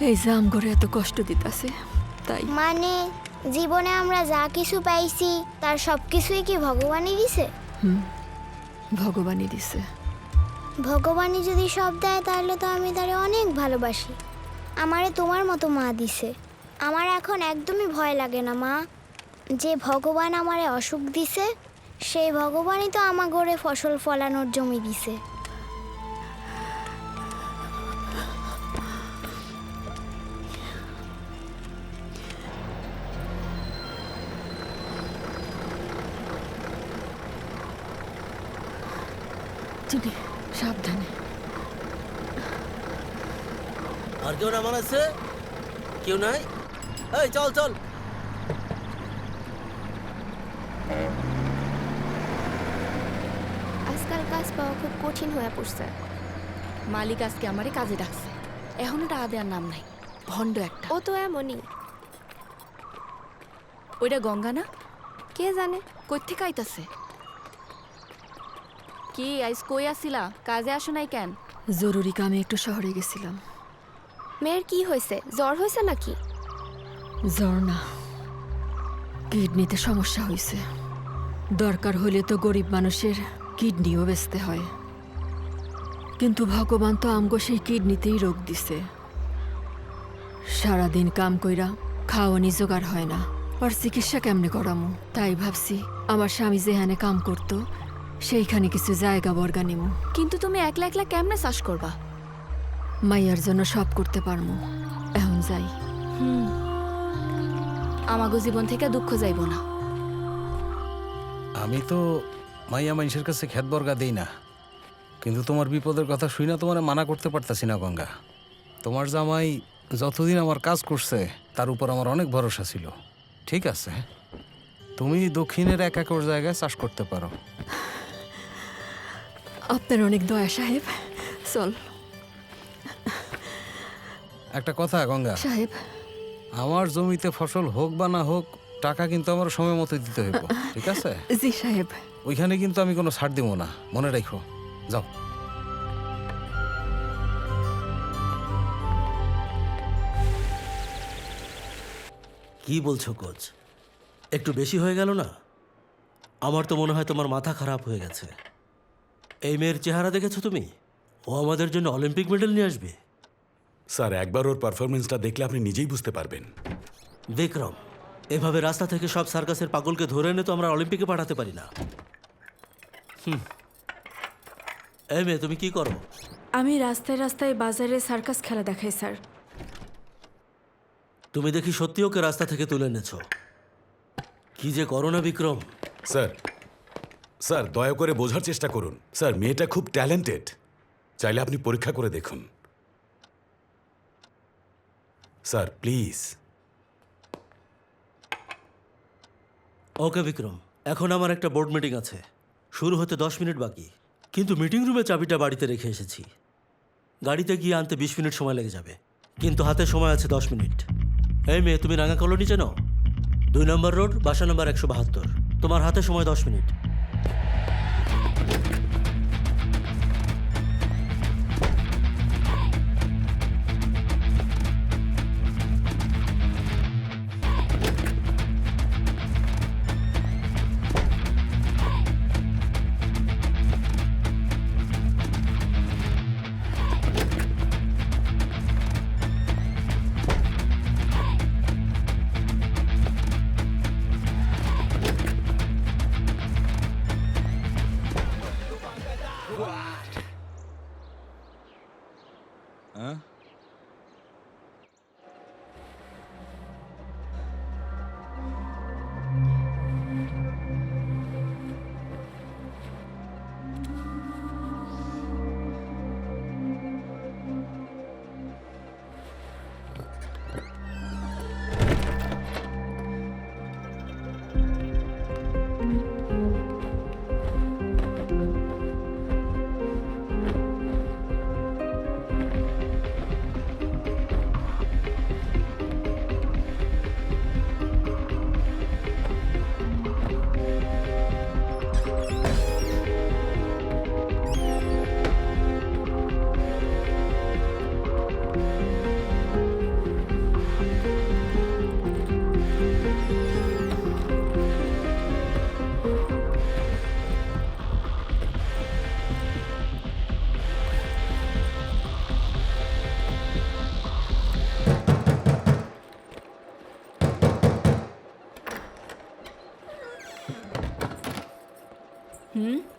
এই যে আমগরে এত কষ্ট দিতাছে তাই। মানে জীবনে আমরা যা কিছু পাইছি তার সব কিছুই কি ভগবানই দিছে? ভগবানই দিছে। ভগবানই যদি সব দেয় তাহলে তো আমি তারে অনেক ভালোবাসি। আমারে তোমার মতো মা দিছে। আমার এখন একদমই ভয় লাগে না মা। যে ভগবান আমারে অসুখ দিছে সেই ভগবানই তো আমার ঘরে ফসল ফলানোর জমি দিছে। সাবধানে। আর কেউ নামান আছে? কেউ নাই? এই চল চল। আজকাল কাজ পাওয়া খুব কঠিন হয়ে পড়ছে। মালিক আজকে আমারে কাজে ডাকছে, এখনো টাকা দেওয়ার নাম নাই। ভণ্ড একটা। ও তো এমনই। ওইটা গঙ্গা না? কে জানে কই থেকে আইতাছে। কি আইস কই আসিলা? কাজে আসো নাই কেন? জরুরি কামে একটু শহরে গেছিলাম। মেয়ের কি হয়েছে? জ্বর হয়েছে নাকি? জ্বর না, কিডনিতে সমস্যা হয়েছে। দরকার হলে তো গরিব মানুষের কিডনিও বেচতে হয়, কিন্তু ভগবান তো আমগো সেই কিডনিতেই রোগ দিছে। সারাদিন কাম কইরা খাওয়ানি জোগাড় হয় না, আর চিকিৎসা কেমনে করামু? তাই ভাবছি আমার স্বামী যেখানে কাম করতো সেইখানে কিছু জায়গা বর্গা নিমু। কিন্তু তুমি একলা একলা কেমনে চাষ করবা? মাইয়ার জন্য সব করতে পারমু। এখন যাই। আমাগো জীবন থেকে দুঃখ যাইব না। আমি তো মাইয়া মানুষের কাছে খ্যাত বর্গা দেই না, কিন্তু তোমার বিপদের কথা শুই না তোমার মানা করতে পারতাছি না গঙ্গা। তোমার জামাই যতদিন আমার কাজ করছে তার উপর আমার অনেক ভরসা ছিল। ঠিক আছে, তুমি দক্ষিণের 1 একর জায়গায় চাষ করতে পারো। আপনার অনেক দয়া সাহেব। চল। একটা কথা গঙ্গা সাহেব, আমার জমিতে ফসল হোক বা না হোক টাকা কিন্তু আমার সময় মতো দিতে হইব, ঠিক আছে? জি সাহেব। ওইখানে কিন্তু আমি কোনো ছাড় দিব না, মনে রাখো। যাও। কি বলছো কোচ? একটু বেশি হয়ে গেল না? আমার তো মনে হয় তোমার মাথা খারাপ হয়ে গেছে। এই মেয়ের চেহারা দেখেছো তুমি? ও আমাদের জন্য অলিম্পিক মেডেল নিয়ে আসবে। স্যার, একবার ওর পারফরমেন্সটা দেখলে আপনি নিজেই বুঝতে পারবেন। বিক্রম, এভাবে রাস্তা থেকে সব সার্কাসের পাগলকে ধরে এনে তো আমরা অলিম্পিকে পাঠাতে পারি না। এই মেয়ে, তুমি কি করো? আমি রাস্তায় রাস্তায় বাজারে সার্কাস খেলা দেখাই স্যার। তুমি দেখি সত্যি ওকে রাস্তা থেকে তুলে এনেছো। কি যে করো না বিক্রম। স্যার, স্যার দয়া করে বোঝার চেষ্টা করুন। স্যার, মেয়েটা খুব ট্যালেন্টেড, চাইলে আপনি পরীক্ষা করে দেখুন। Sir please. ওকে বিক্রম, এখন আমার একটা বোর্ড মিটিং আছে, শুরু হতে 10 মিনিট বাকি। কিন্তু মিটিং রুমে চাবিটা বাড়িতে রেখে এসেছি। গাড়িতে গিয়ে আনতে 20 মিনিট সময় লেগে যাবে, কিন্তু হাতে সময় আছে 10 মিনিট। এই মেয়ে, তুমি রাঙা কলোনি চেনো? 2 নম্বর রোড, বাসা নম্বর 172। তোমার হাতে সময় 10 মিনিট।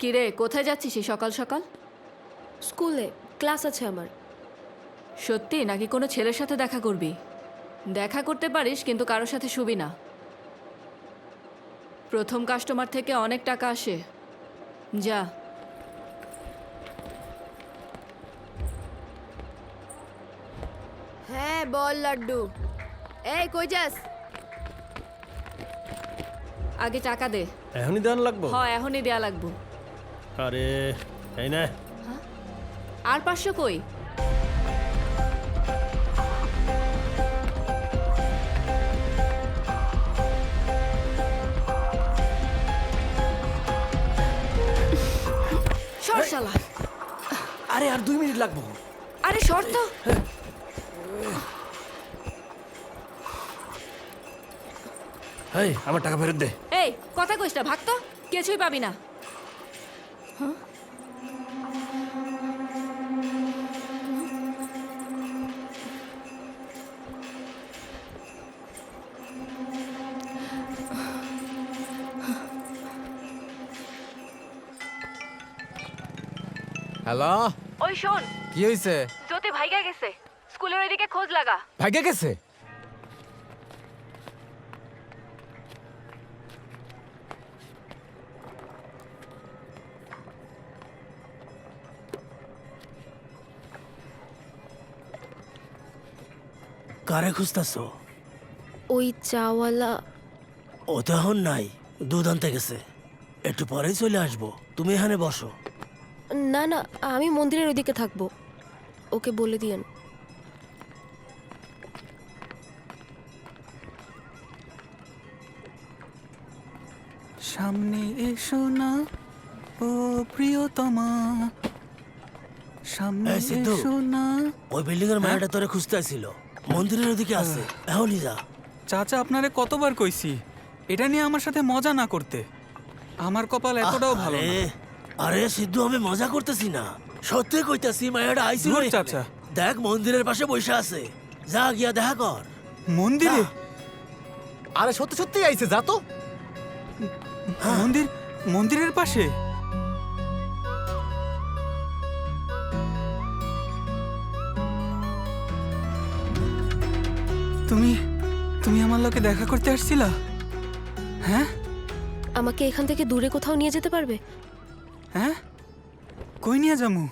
কিরে, কোথায় যাচ্ছিস এই সকাল সকাল? স্কুলে ক্লাস আছে আমার। সত্যি নাকি কোনো ছেলের সাথে দেখা করবি? দেখা করতে পারিস, কিন্তু কারোর সাথে শুবি না। প্রথম কাস্টমার থেকে অনেক টাকা আসে। যা। হ্যাঁ বল লাড্ডু। এই কই যাস? আগে টাকা দে। এখনই দেন লাগবো? হ্যাঁ, এখনই দেয়া লাগবো। আরে এই না। আর 500 কই? সর শালা। আরে আর 2 মিনিট লাগবো। আরে সর তো। এই আমার টাকা ফেরত দে। এই কথা কইস না, ভাগ তো, কিছুই পাবি না। হ্যালো, ওই শোন, কি হয়েছে? জ্যোতি ভাইগা গেছে, স্কুলের ওইদিকে খোঁজ লাগা। ভাগ্যে গেছে? কারে খুঁজতেছো? ওই চাওয়ালা। ও তো এখন নাই, দুধ আনতে গেছে। একটু পরেই চলে আসবো, তুমি এখানে বসো। না না, আমি মন্দিরের ওইদিকে থাকবো, ওকে বলে দিয়েন। সামনে এসো না ও প্রিয়তমা, সামনে এই সিদ্ধু, এসো না। ওই বিল্ডিং এর মায়াটা তোরে খুঁজতে ছিল, মন্দিরের ওদিকে আছে, এখনই যা। চাচা, আপনারে কতবার কইছি এটা নিয়ে আমার সাথে মজা না করতে। আমার কপাল এতটাও ভালো না। আরে সিদ্ধু, আমি মজা করতেছি না, সত্যি কইতাছি, মায়াটা আইছিল ধুর এখানে। চাচা। দেখ মন্দিরের পাশে বসে আছে, যা গিয়া দেখা কর। মন্দিরে? আরে সত্যি সত্যি আইছে, যা তো। মন্দিরের পাশে? তুমি তুমি আমার লোকে দেখা করতে আসছিলা? হ্যাঁ, আমাকে এখান থেকে দূরে কোথাও নিয়ে যেতে পারবে? হ্যাঁ, কই নিয়ে যামু?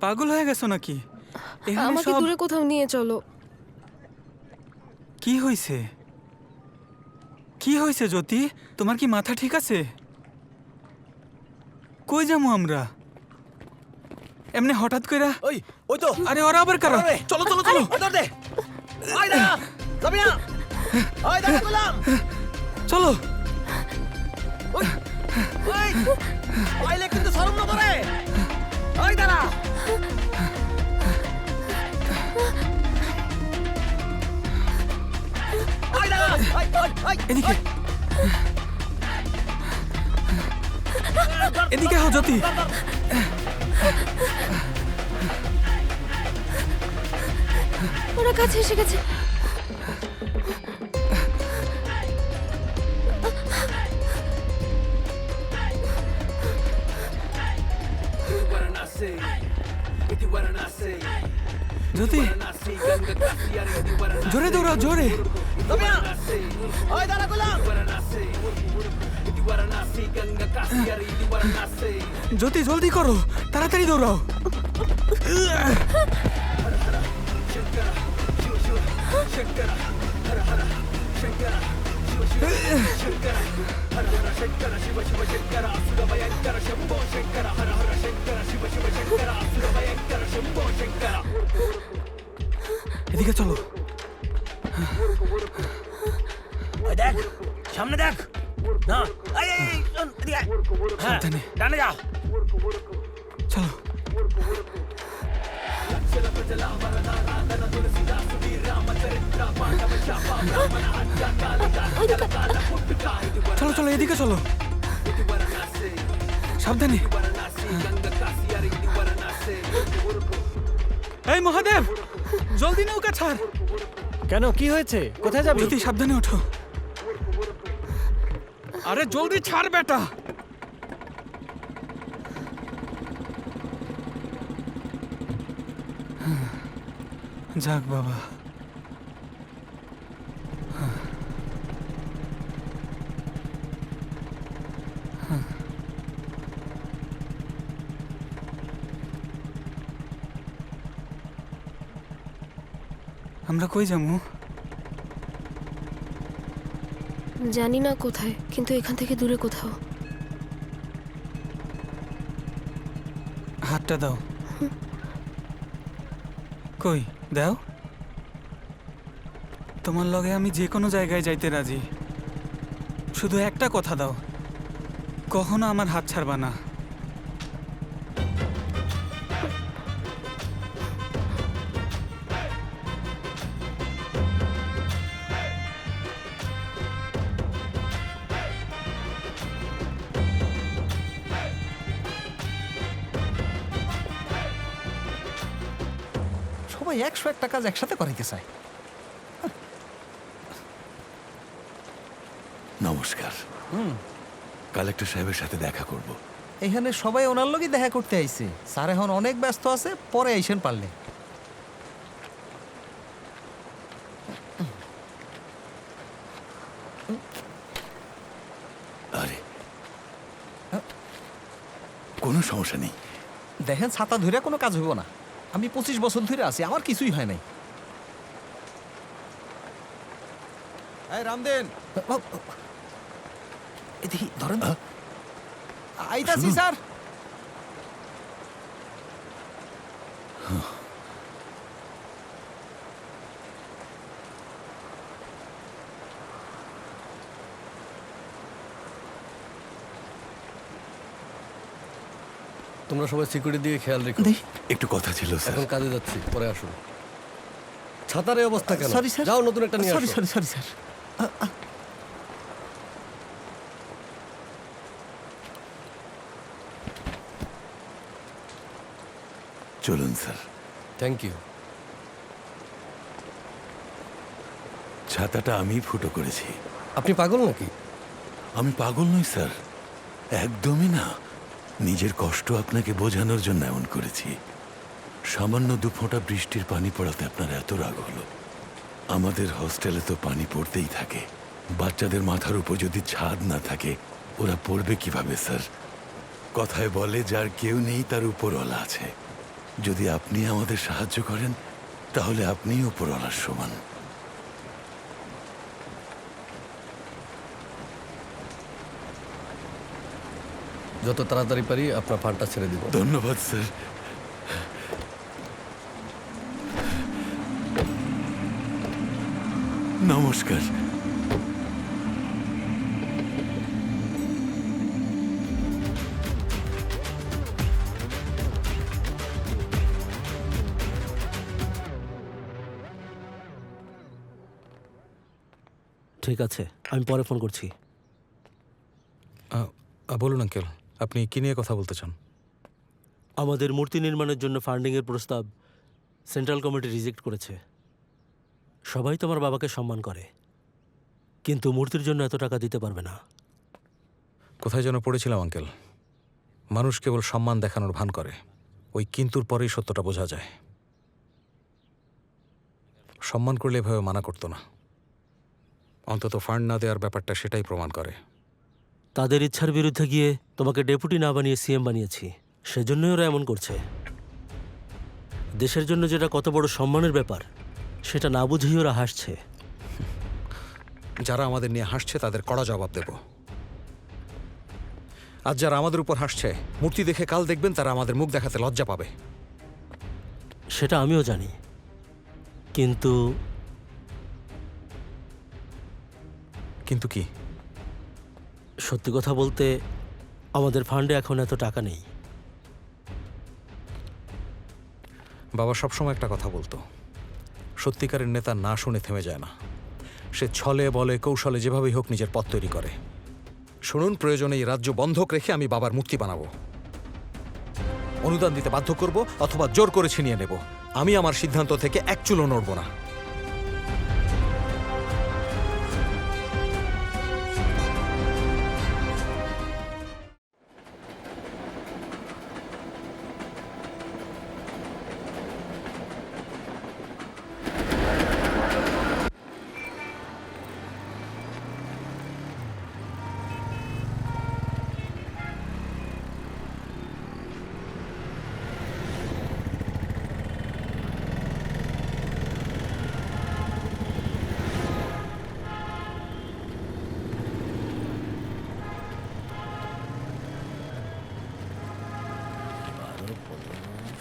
পাগল হয়ে গেছো নাকি? এখানে আমাকে সব- দূরে কোথাও নিয়ে চলো। কি হয়েছে? কি হয়েছে জ্যোতি? তোমার কি মাথা ঠিক আছে? কই যামু আমরা এমনি হঠাৎ কইরা? ওই তো। আরে ওরা আবার কারা? চলো চলো চলো, ধর দে। আয় দাঁড়া, যাবি না? আয় দাঁড়া গোলাম। চলো। ওই, আইলে কিন্তু শরম না করে। আয় দাঁড়া। আয় দাঁড়া, আয় আয় আয়। এদিকে এদিকে হও জ্যোতি। ওরা কাছে এসে গেছে। জ্যোতি, জোরে দৌড়াও, জোরে। যাবি না? আয় দাঁড়া গোলাম। জ্যোতি জলদি করো, তাড়াতাড়ি দৌড়াও। এদিকে চলো। ওই দেখ, সামনে দেখ। না, আয় আয় আয়, শোন, এদিকে আয়। হ্যাঁ, সাবধানে। ডানে যা। চলো। চলো চলো, এদিকে চলো, সাবধানে। এই মহাদেব, জলদি নৌকা ছাড়। কেন, কি হয়েছে? কোথায় যাবি? জ্যোতি, সাবধানে ওঠো। আরে জলদি ছাড় বেটা। যাক বাবা। আমরা কই যাবো? জানি না কোথায়, কিন্তু এখান থেকে দূরে কোথাও। হাতটা দাও। কই দাও। তোমার লগে আমি যে কোনো জায়গায় যাইতে রাজি, শুধু একটা কথা দাও, কখনো আমার হাত ছাড়বা না। সবাই 101টা কাজ একসাথে করাইতে চায়। নমস্কার। কালেক্টর সাহেবের সাথে দেখা করব। এখানে সবাই ওনার লগেই দেখা করতে আইছে। স্যার এখন অনেক ব্যস্ত আছে, পরে আইসেন পারলে। আরে কোনো সমস্যা নেই। দেখেন ছাতা ধরে কোনো কাজ হইব না। আমি 25 বছর ধরে আছি, আমার কিছুই হয় নাই। এই রামদেন, দেখি ধরেন। আইতাছি স্যার। তোমরা সবাই সিকিউরিটি দিয়ে খেয়াল রেখো। একটু কথা ছিল স্যার। এখন কাজে যাচ্ছি, পরে আসুন। ছাতার এই অবস্থা কেন? সরি স্যার, যাও নতুন একটা নিয়ে আসো। Sorry sir. চলুন স্যার। Thank you. ছাতাটা আমি ফুটো করেছি। আপনি পাগল নাকি? আমি পাগল নই স্যার, একদমই না। নিজের কষ্ট আপনাকে বোঝানোর জন্য এমন করেছি। সামান্য 2 ফোঁটা বৃষ্টির পানি পড়াতে আপনার এত রাগ হলো। আমাদের হোস্টেলে তো পানি পড়তেই থাকে। বাচ্চাদের মাথার উপর যদি ছাদ না থাকে ওরা পড়বে কিভাবে স্যার? কথায় বলে যার কেউ নেই তার উপরওয়ালা আছে। যদি আপনি আমাদের সাহায্য করেন তাহলে আপনিই উপরওয়ালার সমান। যত তাড়াতাড়ি পারি আপনার ফান্ডটা ছেড়ে দিব। ধন্যবাদ স্যার। নমস্কার। ঠিক আছে, আমি পরে ফোন করছি। বলুন আঙ্কেল, আপনি কি নিয়ে কথা বলতে চান? আমাদের মূর্তি নির্মাণের জন্য ফান্ডিংয়ের প্রস্তাব সেন্ট্রাল কমিটি রিজেক্ট করেছে। সবাই তোমার বাবাকে সম্মান করে, কিন্তু মূর্তির জন্য এত টাকা দিতে পারবে না। কোথায় যেন পড়েছিলাম আঙ্কেল, মানুষ কেবল সম্মান দেখানোর ভান করে, ওই কিন্তুর পরেই সত্যটা বোঝা যায়। সম্মান করলে এভাবে মানা করতো না। অন্তত ফান্ড না দেওয়ার ব্যাপারটা সেটাই প্রমাণ করে। তাদের ইচ্ছার বিরুদ্ধে গিয়ে তোমাকে ডেপুটি না বানিয়ে সিএম বানিয়েছি, সেজন্যই ওরা এমন করছে। দেশের জন্য যেটা কত বড় সম্মানের ব্যাপার সেটা না বুঝেই ওরা হাসছে। যারা আমাদের নিয়ে হাসছে তাদের কড়া জবাব দেব। আজ যারা আমাদের উপর হাসছে, মূর্তি দেখে কাল দেখবেন তারা আমাদের মুখ দেখাতে লজ্জা পাবে। সেটা আমিও জানি, কিন্তু কিন্তু কি? সত্যি কথা বলতে আমাদের ফান্ডে এখন এত টাকা নেই। বাবা সবসময় একটা কথা বলতো, সত্যিকারের নেতা না শুনে থেমে যায় না। সে ছলে বলে কৌশলে যেভাবেই হোক নিজের পথ তৈরি করে। শুনুন, প্রয়োজনে এই রাজ্য বন্ধক রেখে আমি বাবার মূর্তি বানাবো। অনুদান দিতে বাধ্য করব অথবা জোর করে ছিনিয়ে নেব। আমি আমার সিদ্ধান্ত থেকে এক চুলও নড়ব না।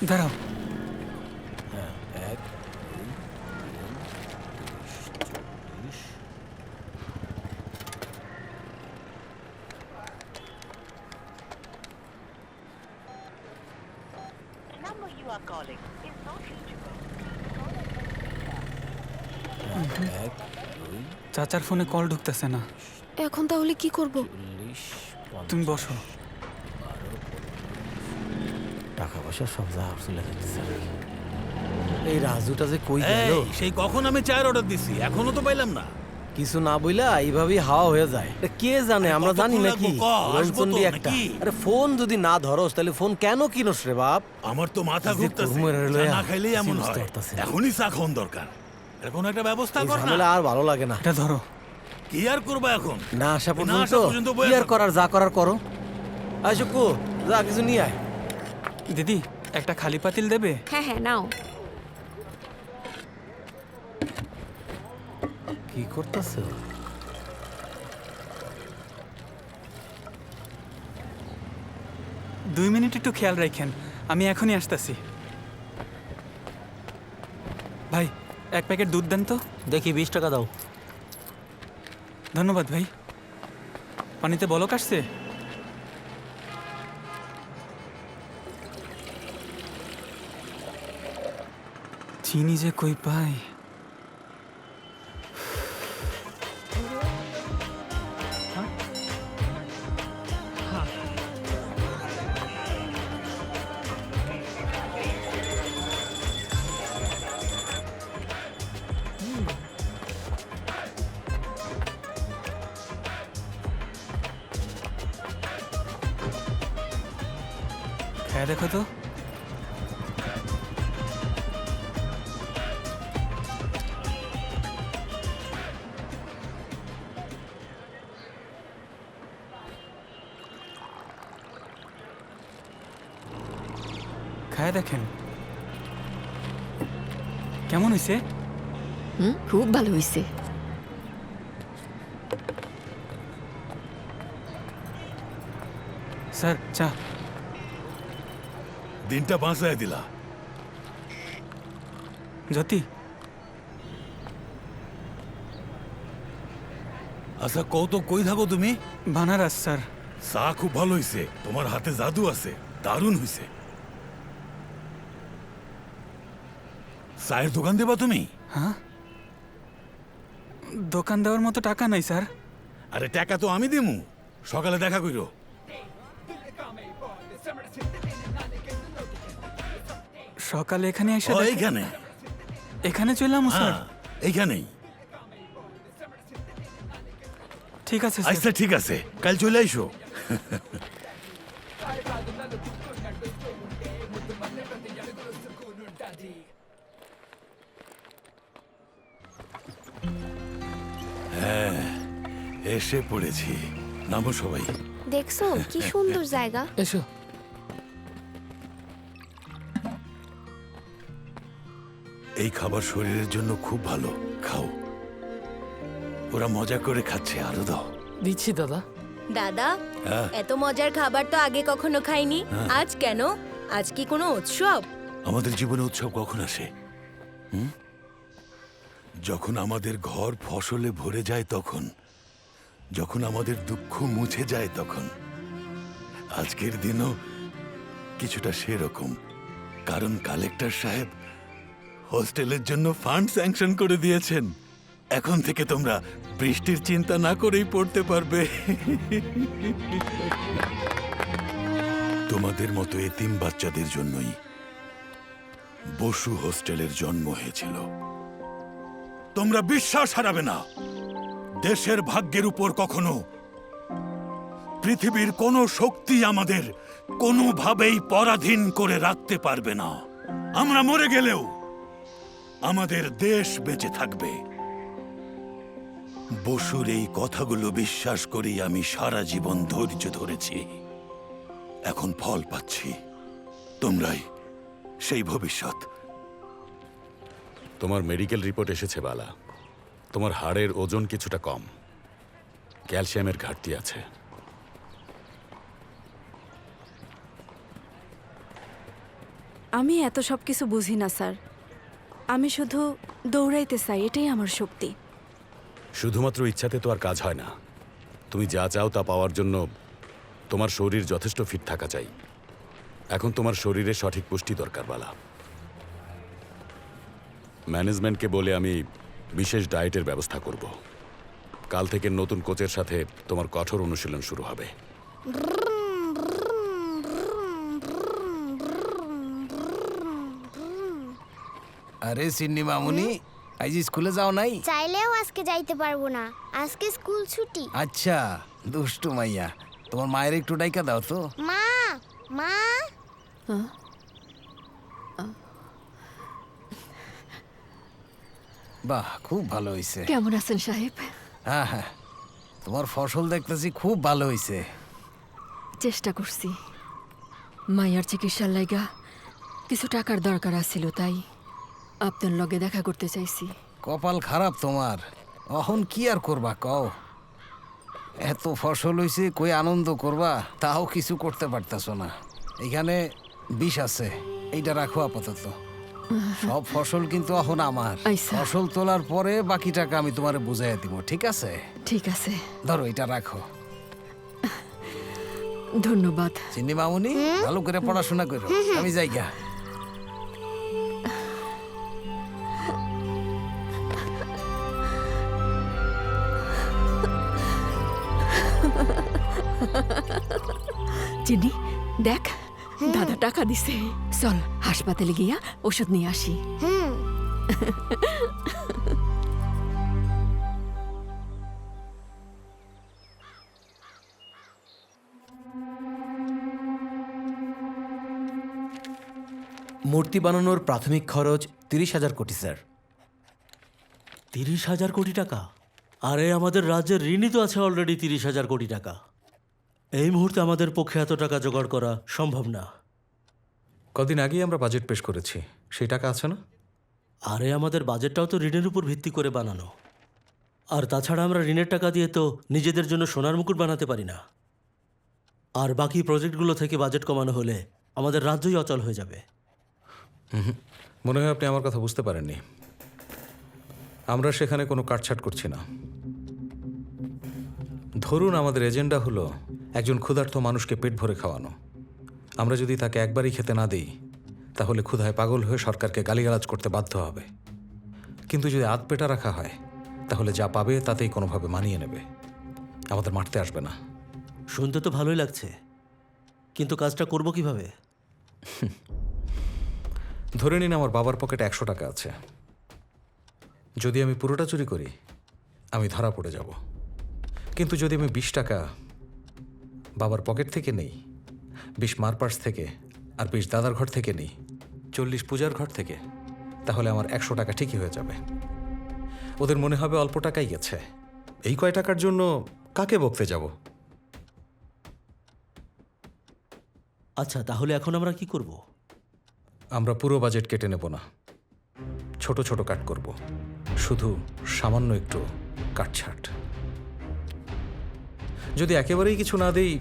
দাঁড়াও। চাচার ফোনে কল ঢুকতেছে না। এখন তাহলে কি করব? তুমি বসো। টাকা পয়সা সব যা চলে যাচ্ছে। এই রাজুটা যে কই গেল? সেই কখন আমি চায়ের অর্ডার দিছি, এখনো তো পাইলাম না। কিছু না বইলা এইভাবেই হাওয়া হয়ে যায়। এটা কে জানে, আমরা জানি নাকি রণচণ্ডী একটা। আরে ফোন যদি না ধরস তাহলে ফোন কেন কিনস রে বাপ? আমার তো মাথা ঘুরতেছে, না খাইলেই এমন হয়। এখনই চা খাওয়ান দরকার। এর কোনো একটা ব্যবস্থা কর না। ঝামেলা আর ভালো লাগে না। এটা ধরো। কি আর করবা এখন? না আসা না আসা পর্যন্ত বয়ে কি আর থাকো। করার, যা করার করো। আয় শুকু, যা কিছু নিয়ে আয়। দিদি একটা খালি পাতিল দেবে? হ্যাঁ হ্যাঁ নাও। কি করতেছে? 2 মিনিট একটু খেয়াল রাখেন, আমি এখনই আসতেছি। ভাই 1 প্যাকেট দুধ দেন তো। দেখি 20 টাকা দাও। ধন্যবাদ ভাই। পানিতে বলক আসছে? চিনি যে কই পাই। হ্যাঁ দেখো তো। খায় দেখেন কেমন হয়েছে। খুব ভালো হয়েছে। স্যার চা। দিনটা বাঁচায় দিলা। জ্যোতি আচ্ছা কৌতো কই থাকো তুমি? বানারস স্যার। চা খুব ভালো হইছে, তোমার হাতে জাদু আছে, দারুণ হইছে। চায়ের দোকান দেবা তুমি? হ্যাঁ, দোকান দেওয়ার মতো টাকা নাই স্যার। আরে টাকা তো আমি দিমু, সকালে দেখা কইরো। সকালে এখানে এসে ও, এইখানে এখানে চললাম স্যার। এইখানেই। ঠিক আছে স্যার। আচ্ছা ঠিক আছে, কাল চলে আইসো। হ্যাঁ এসে পড়েছি, নামো সবাই। দেখছো কি সুন্দর জায়গা। এসো। এই খাবার শরীরের জন্য খুব ভালো, খাও। ওরা মজা করে খাচ্ছে, আরো দাও। দিচ্ছি দাদা। দাদা, হ্যাঁ। এত মজার খাবার তো আগে কখনো খাইনি। হ্যাঁ। আজ কেন? আজ কি কোনো উৎসব? আমাদের জীবনে উৎসব কখন আসে? যখন আমাদের ঘর ফসলে ভরে যায় তখন, যখন আমাদের দুঃখ মুছে যায় তখন। আজকের দিনও কিছুটা সেরকম, কারণ কালেক্টর সাহেব হোস্টেলের জন্য ফান্ড স্যাংশন করে দিয়েছেন। এখন থেকে তোমরা বৃষ্টির চিন্তা না করেই পড়তে পারবে। তোমাদের মতো এতিম বাচ্চাদের জন্যই বসু হোস্টেলের জন্ম হয়েছিল। তোমরা বিশ্বাস হারাবে না, দেশের ভাগ্যের উপর কখনো পৃথিবীর কোনো শক্তি আমাদের কোনোভাবেই পরাধীন করে রাখতে পারবে না। আমরা মরে গেলেও আমাদের দেশ বেঁচে থাকবে। বসুর এই কথাগুলো বিশ্বাস করেই আমি সারা জীবন ধৈর্য ধরেছি, এখন ফল পাচ্ছি। তোমরাই সেই ভবিষ্যৎ। তোমার মেডিকেল রিপোর্ট এসেছে বালা। তোমার হাড়ের ওজন কিছুটা কম, ক্যালসিয়ামের ঘাটতি আছে। আমি এত সব কিছু বুঝি না স্যার। আমি শুধু দৌড়াইতে চাই, এটাই আমার শক্তি। শুধুমাত্র ইচ্ছাতে তো আর কাজ হয় না। তুমি যা চাও তা পাওয়ার জন্য তোমার শরীর যথেষ্ট ফিট থাকা চাই। এখন তোমার শরীরে সঠিক পুষ্টি দরকার বালা। ম্যানেজমেন্টকে বলে আমি বিশেষ ডায়েটের ব্যবস্থা করব। কাল থেকে নতুন কোচের সাথে তোমার কঠোর অনুশীলন শুরু হবে। আরে সিন্নি মামুনি, আজ স্কুলে যাও নাই? চাইলেও আজকে যাইতে পারবো না, আজকে স্কুল ছুটি। আচ্ছা, দুষ্টু মাইয়া। তোমার মায়ের একটু ডাইকা দাও তো। মা, মা। বাহ, খুব ভালো হইছে। কেমন আছেন সাহেব? হ্যাঁ হ্যাঁ, তোমার ফসল দেখতেছি খুব ভালো হইছে। চেষ্টা করছি। মাইয়ার চিকিৎসার লাইগা কিছু টাকার দরকার আছিল, তাই আপনার লগে দেখা করতে চাইছি। কপাল খারাপ তোমার। অহন কি আর করবা কও? এত ফসল হইছে, কই আনন্দ করবা? তাও কিছু করতে পারতাছ না। এখানে বিষ আছে, এইটা রাখো আপাতত। সব ফসল কিন্তু এখন আমার। ফসল তোলার পরে বাকি টাকা আমি তোমারে বুঝাইয়া দিব, ঠিক আছে? ঠিক আছে, ধরো, এটা রাখো। ধন্যবাদ। চিন্নি মামুনি, ভালো করে পড়াশোনা করো। আমি যাই গা। চিনি, দেখ দাদা টাকা দিছে। চল হাসপাতালে গিয়া ওষুধ নিয়ে আসি। মূর্তি বানানোর প্রাথমিক খরচ 30,000 কোটি স্যার। 30,000 কোটি টাকা? আরে আমাদের রাজ্যের ঋণই তো আছে অলরেডি 30,000 কোটি টাকা। এই মুহূর্তে আমাদের পক্ষে এত টাকা জোগাড় করা সম্ভব না। কদিন আগেই আমরা বাজেট পেশ করেছি, সেই টাকা আছে না? আরে আমাদের বাজেটটাও তো ঋণের উপর ভিত্তি করে বানানো। আর তাছাড়া আমরা ঋণের টাকা দিয়ে তো নিজেদের জন্য সোনার মুকুট বানাতে পারি না। আর বাকি প্রজেক্টগুলো থেকে বাজেট কমানো হলে আমাদের রাজ্যই অচল হয়ে যাবে। মনে হয় আপনি আমার কথা বুঝতে পারেননি। আমরা সেখানে কোনো কাটছাট করছি না। ধরুন আমাদের এজেন্ডা হলো একজন ক্ষুধার্ত মানুষকে পেট ভরে খাওয়ানো। আমরা যদি তাকে একবারই খেতে না দিই, তাহলে ক্ষুধায় পাগল হয়ে সরকারকে গালিগালাজ করতে বাধ্য হবে। কিন্তু যদি আধ পেটা রাখা হয়, তাহলে যা পাবে তাতেই কোনোভাবে মানিয়ে নেবে, আমাদের মারতে আসবে না। শুনতে তো ভালোই লাগছে, কিন্তু কাজটা করব কিভাবে? ধরে নিন আমার বাবার পকেটে 100 টাকা আছে। যদি আমি পুরোটা চুরি করি, আমি ধরা পড়ে যাব। কিন্তু যদি আমি 20 টাকা বাবার পকেট থেকে নেই, 20 মার পার্স থেকে, আর 20 দাদার ঘর থেকে নেই, 40 পূজার ঘর থেকে, তাহলে আমার 100 টাকা ঠিকই হয়ে যাবে। ওদের মনে হবে অল্প টাকাই গেছে, এই কয় টাকার জন্য কাকে বকতে যাব? আচ্ছা, তাহলে এখন আমরা কি করব? আমরা পুরো বাজেট কেটে নেব না, ছোট ছোট কাট করব, শুধু সামান্য একটু কাটছাট। যদি একেবারেই কিছু না দেই,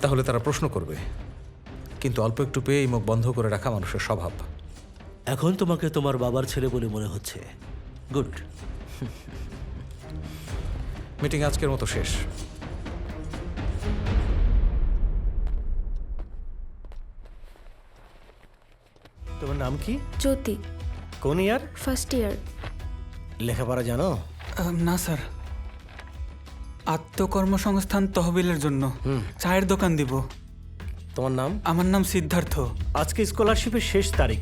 তাহলে তারা প্রশ্ন করবে, কিন্তু অল্প একটু পেয়েই মুখ বন্ধ করে রাখা মানুষের স্বভাব। এখন তোমাকে তোমার বাবার ছেলে বলে মনে হচ্ছে। গুড। মিটিং আজকের মতো শেষ। তোমার নাম কি? জ্যোতি। কোন ইয়ার? First year. লেখাপড়া জানো? না স্যার, আত্মকর্মসংস্থান তহবিলের জন্য চায়ের দোকান দিব। তোমার নাম? আমার নাম সিদ্ধার্থ। আজকে স্কলারশিপের শেষ তারিখ।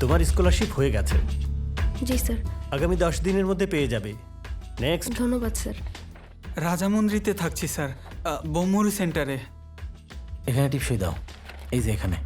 তোমার স্কলারশিপ হয়ে গেছে। জি স্যার। আগামী 10 দিনের মধ্যে পেয়ে যাবে। নেক্সট। ধন্যবাদ স্যার। রাজামন্দ্রিতে থাকছি স্যার, বমুরি সেন্টারে। এখানে টিপসই দাও, এই যে এখানে।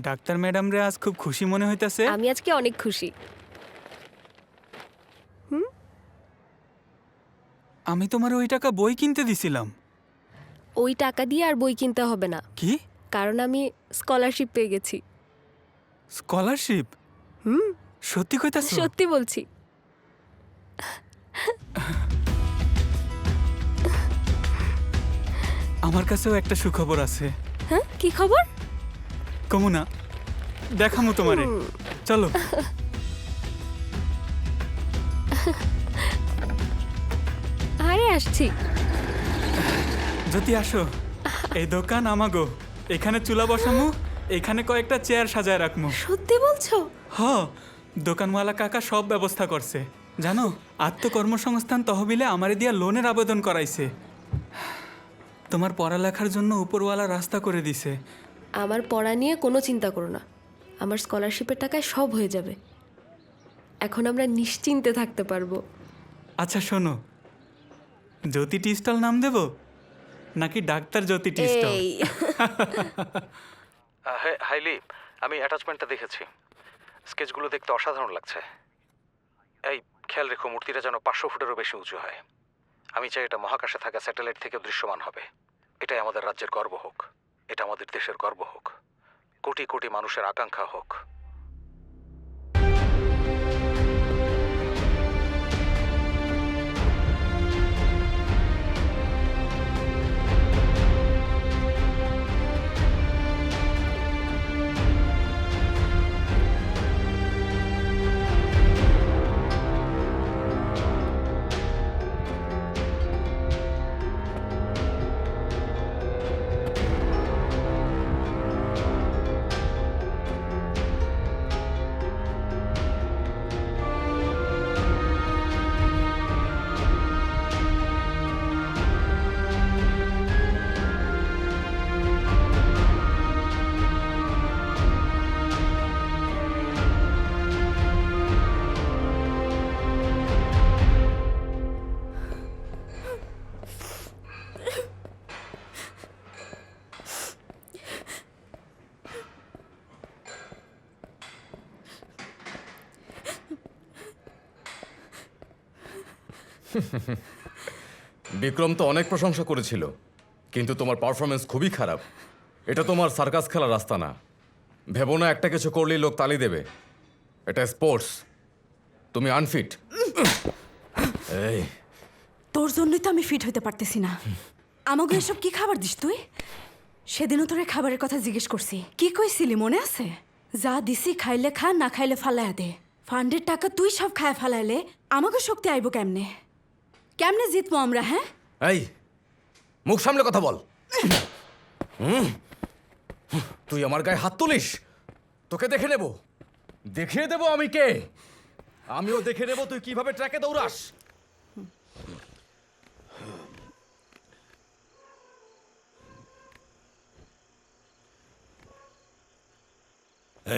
ডাক্তার ম্যাডাম রে আজ খুব খুশি মনে হইতাছে। আমি আজকে অনেক খুশি। আমি তোমার ওই টাকা বই কিনতে দিছিলাম। ওই টাকা দিয়ে আর বই কিনতে হবে না। কি? কারণ আমি স্কলারশিপ পেয়ে গেছি। স্কলারশিপ? সত্যি কইতাছো? সত্যি বলছি। আমার কাছেও একটা সুখবর আছে। হ্যাঁ, কি খবর? কমুনা, দেখামু তোমারে। চলো। আরে আসছি। জ্যোতি আসো। এই দোকান আমাগো। এখানে চুলা বসামু, এখানে কয়েকটা চেয়ার সাজায় রাখমু। সত্যি বলছো? হ, দোকানওয়ালা কাকা সব ব্যবস্থা করছে। জানো, আত্মকর্মসংস্থান তহবিলে আমারে দিয়া লোনের আবেদন করাইছে। তোমার পড়ালেখার জন্য উপরওয়ালা রাস্তা করে দিছে। আমার পড়া নিয়ে কোনো চিন্তা করো না, আমার স্কলারশিপের টাকায় সব হয়ে যাবে। এখন আমরা নিশ্চিন্তে থাকতে পারবো। আচ্ছা শোনো, জ্যোতি টি স্টল নাম দেব নাকি ডাক্তার জ্যোতি টি স্টল? এই হাইলি, আমি অ্যাটাচমেন্টটা দেখেছি। স্কেচগুলো দেখতে অসাধারণ লাগছে। এই খেয়াল রেখো, মূর্তিটা যেন 500 ফুটেরও বেশি উঁচু হয়। আমি চাই এটা মহাকাশে থাকা স্যাটেলাইট থেকে দৃশ্যমান হবে। এটাই আমাদের রাজ্যের গর্ব হোক, এটা আমাদের দেশের গর্ব হোক, কোটি কোটি মানুষের আকাঙ্ক্ষা হোক। বিক্রম তো অনেক প্রশংসা করেছিল, কিন্তু তোমার পারফরমেন্স খুবই খারাপ। এটা তোমার সার্কাস খেলার রাস্তা না। ভেবো না একটা কিছু করলেই লোক তালি দেবে। এটা স্পোর্টস, তুমি আনফিট। এই, তোর জন্যই তো আমি ফিট হইতে পারতেছি না। আমাকে এসব কি খাবার দিস তুই? সেদিনও তোরে খাবারের কথা জিজ্ঞেস করছি, কি কইছিলি মনে আছে? যা দিছি খাইলে খা, না খাইলে ফালাইয়া দে। ফান্ডের টাকা তুই সব খায় ফালাইলে আমাকে শক্তি আইব কেমনে? কেমনে জিতবো আমরা? হ্যাঁ, এই মুখ সামলে কথা বল। তুই আমার গায়ে হাত তুলিস, তোকে দেখে নেব, দেখিয়ে দেবো আমি কে। আমিও দেখে নেব তুই কিভাবে ট্র্যাকে দৌড়াস।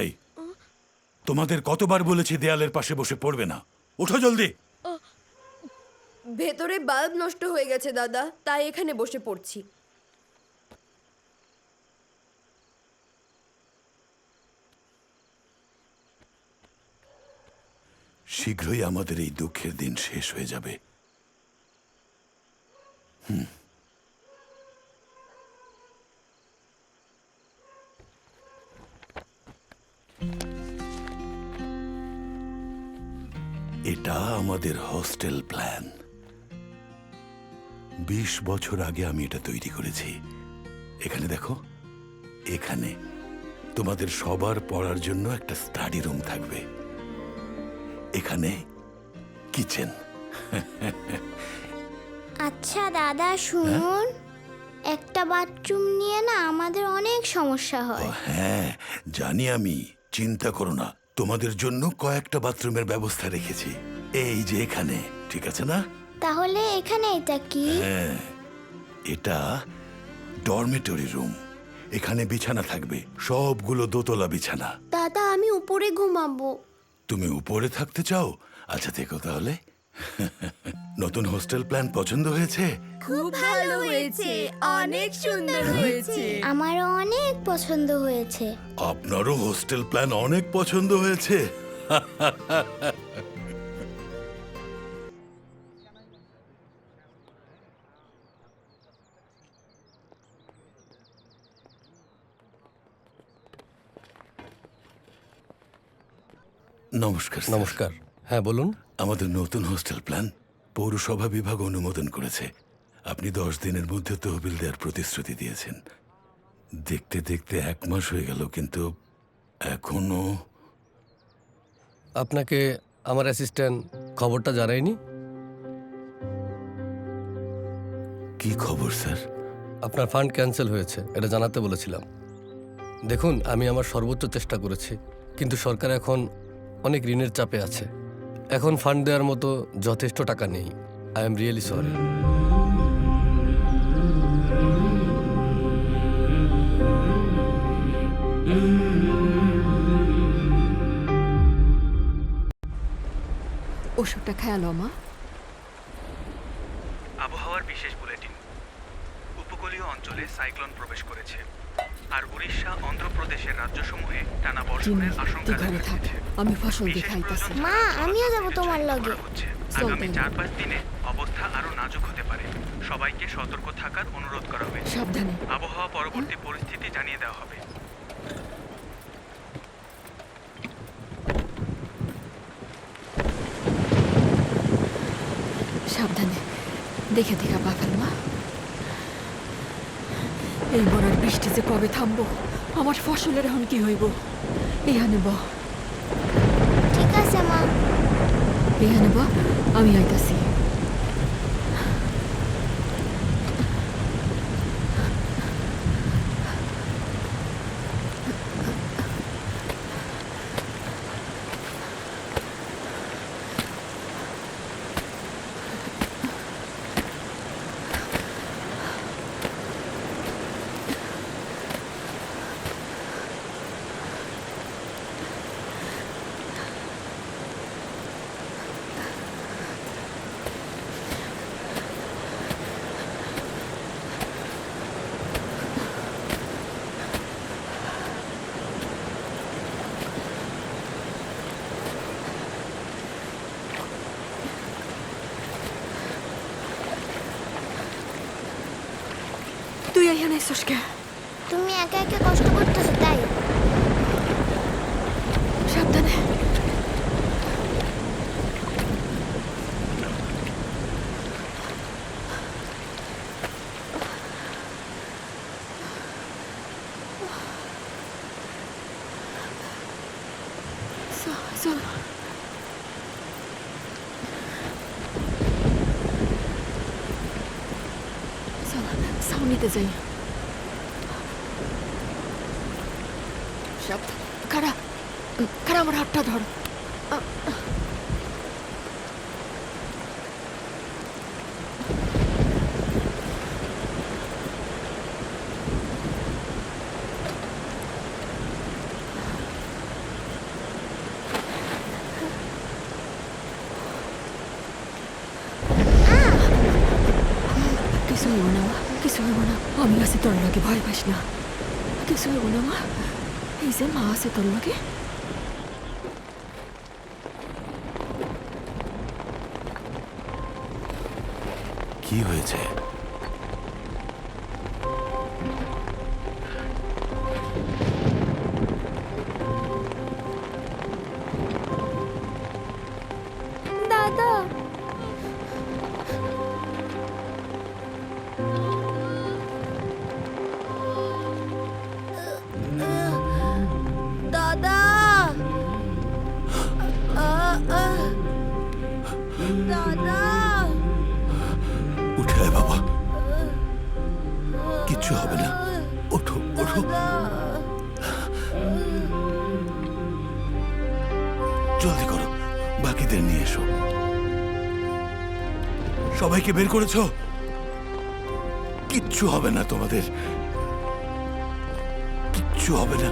এই, তোমাদের কতবার বলেছি দেয়ালের পাশে বসে পড়বে না? ওঠো জলদি। ভেতরে বাল্ব নষ্ট হয়ে গেছে দাদা, তাই এখানে বসে পড়ছি। শীঘ্রই আমাদের এই দুঃখের দিন শেষ হয়ে যাবে। এটা আমাদের হোস্টেল প্ল্যান। 20 বছর আগে আমি এটা তৈরি করেছি। এখানে দেখো, এখানে তোমাদের সবার পড়ার জন্য একটা স্টাডি রুম থাকবে। এখানে কিচেন। আচ্ছা দাদা শুনুন, একটা বাথরুম নিয়ে না আমাদের অনেক সমস্যা হয়। হ্যাঁ জানি আমি, চিন্তা করো না, তোমাদের জন্য কয়েকটা বাথরুমের ব্যবস্থা রেখেছি। এই যে এখানে, ঠিক আছে না? তাহলে এখানে এটা কি? হ্যাঁ, এটা ডরমেটরি রুম। এখানে বিছানা থাকবে, সবগুলো দোতলা বিছানা। দাদা আমি উপরে ঘুমাবো। তুমি উপরে থাকতে চাও? আচ্ছা থেকো তাহলে। নতুন হোস্টেল প্ল্যান পছন্দ হয়েছে? খুব ভালো হয়েছে, অনেক সুন্দর হয়েছে। আমারও অনেক পছন্দ হয়েছে। আপনারও হোস্টেল প্ল্যান অনেক পছন্দ হয়েছে। নমস্কার। নমস্কার। হ্যাঁ বলুন। আমাদের নতুন হোস্টেল প্ল্যান পৌরসভা বিভাগ অনুমোদন করেছে। আপনি 10 দিনের মধ্যে তহবিল দেওয়ার প্রতিশ্রুতি দিয়েছেন। দেখতে দেখতে 1 মাস হয়ে গেল, কিন্তু এখনো। আপনাকে আমার অ্যাসিস্ট্যান্ট খবরটা জানায়নি? কি খবর স্যার? আপনার ফান্ড ক্যান্সেল হয়েছে, এটা জানাতে বলেছিলাম। দেখুন, আমি আমার সর্বোচ্চ চেষ্টা করেছি, কিন্তু সরকার এখন অনেক ঋণের চাপে আছে। এখন ফান্ড দেওয়ার মতো যথেষ্ট টাকা নেই। I am really sorry. ওষুধটা খেয়ালো মা। আবহাওয়ার বিশেষ বুলেটিন। উপকূলীয় অঞ্চলে সাইক্লোন প্রবেশ করেছে, আর উড়িষ্যা অন্ধ্রপ্রদেশের রাজ্যসমূহে টানা বর্ষণের আশঙ্কা তুই ঘরে দেখা থাক, দিয়েছে। আমি ফসল দেখাইতাছি। মা আমিও যাব তোমার লগে। আগামী 4-5 দিনে অবস্থা আরো নাজুক হতে পারে। সবাইকে সতর্ক থাকার অনুরোধ করা হয়েছে। সাবধানে। আবহাওয়া পরবর্তী পরিস্থিতি জানিয়ে দেওয়া হবে। সাবধানে, দেখে দেখে পা ফেল মা। এই মরার বৃষ্টি যে কবে থামবো, আমার ফসলের এখন কি হইব? এখানে ব। ঠিক আছে মা। এখানে ব, আমি আইতাছি। তুই এখানে আইসস কে? তুমি একা একা কষ্ট করতেছো তাই। সাবধানে। চলো। সাউনিতে যাই। খাড়া খাড়া, আমার হাতটা ধর। কিছু হইব না মা, কিছু হইব না। আমি আছি তোর লগে, ভয় পাস না। কিছু হইব না মা, এই যে মা আছে তোর লগে। কি হয়েছে? দাদা দাদা দাদা উঠে আয় বাবা, কিচ্ছু হবে না। ওঠো ওঠো, জলদি করো, বাকিদের নিয়ে এসো। সবাইকে বের করেছো? কিচ্ছু হবে না তোমাদের, কিচ্ছু হবে না।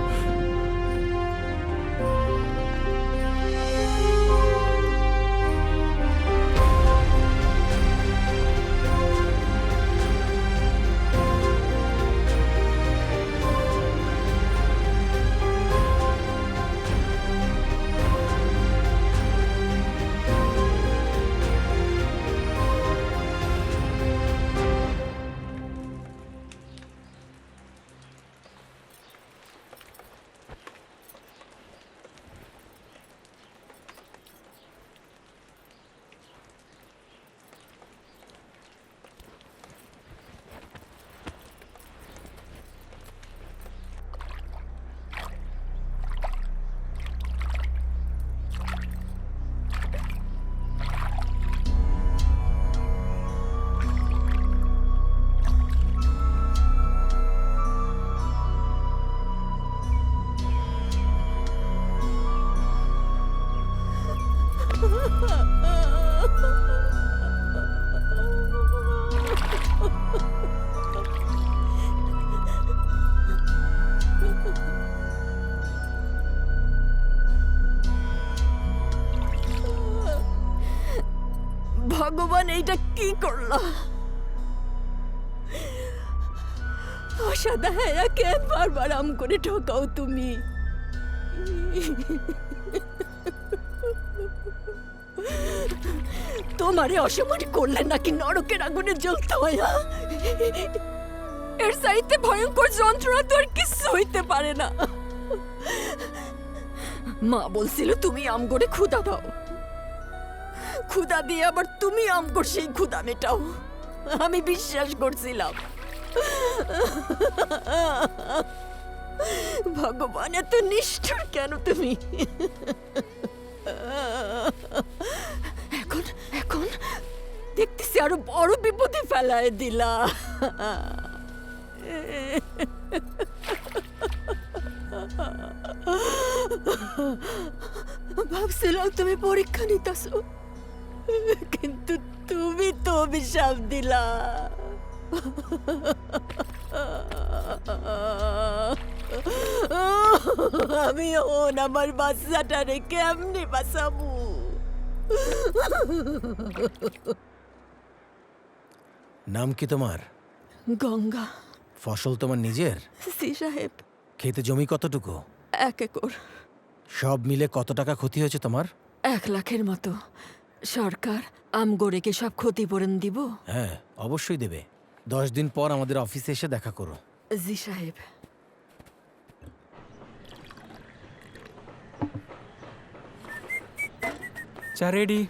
ভগবান এইটা কি করলা? আশা হ্যাঁ কেন বারবার আম করে ঠকাও তুমি? তোমারে অসম্মান করলে নাকি নরকের আগুনে জ্বলতে হয়? এর চাইতে ভয়ঙ্কর যন্ত্রণা তো আর কিছু হইতে পারে না। মা বলছিল তুমি আম করে ক্ষুধা দাও, ক্ষুধা দিয়ে আবার তুমি আম করে সেই ক্ষুধা মেটাও। আমি বিশ্বাস করছিলাম। ভগবান এত নিষ্ঠুর কেন তুমি? এখন এখন দেখতেছি আরো বড় বিপদে ফেলায় দিলা। ভাবছিলাম তুমি পরীক্ষা নিতেছো, কিন্তু তুমি তো অভিশাপ দিলা। আমি ওন আমার বাচ্চাটারে কেমনে বাঁচাবো? নাম কি তোমার? গঙ্গা। ফসল তোমার নিজের? সি সাহেব। খেতে জমি কতটুকু? 1 একর। সব মিলে কত টাকা ক্ষতি হয়েছে তোমার? 1 লাখের মতো। সরকার আমগোড়েকে সব ক্ষতিপূরণ দিব? হ্যাঁ, অবশ্যই দেবে। 10 দিন পর আমাদের অফিসে এসে দেখা করো। জি সাহেব। চা রেডি।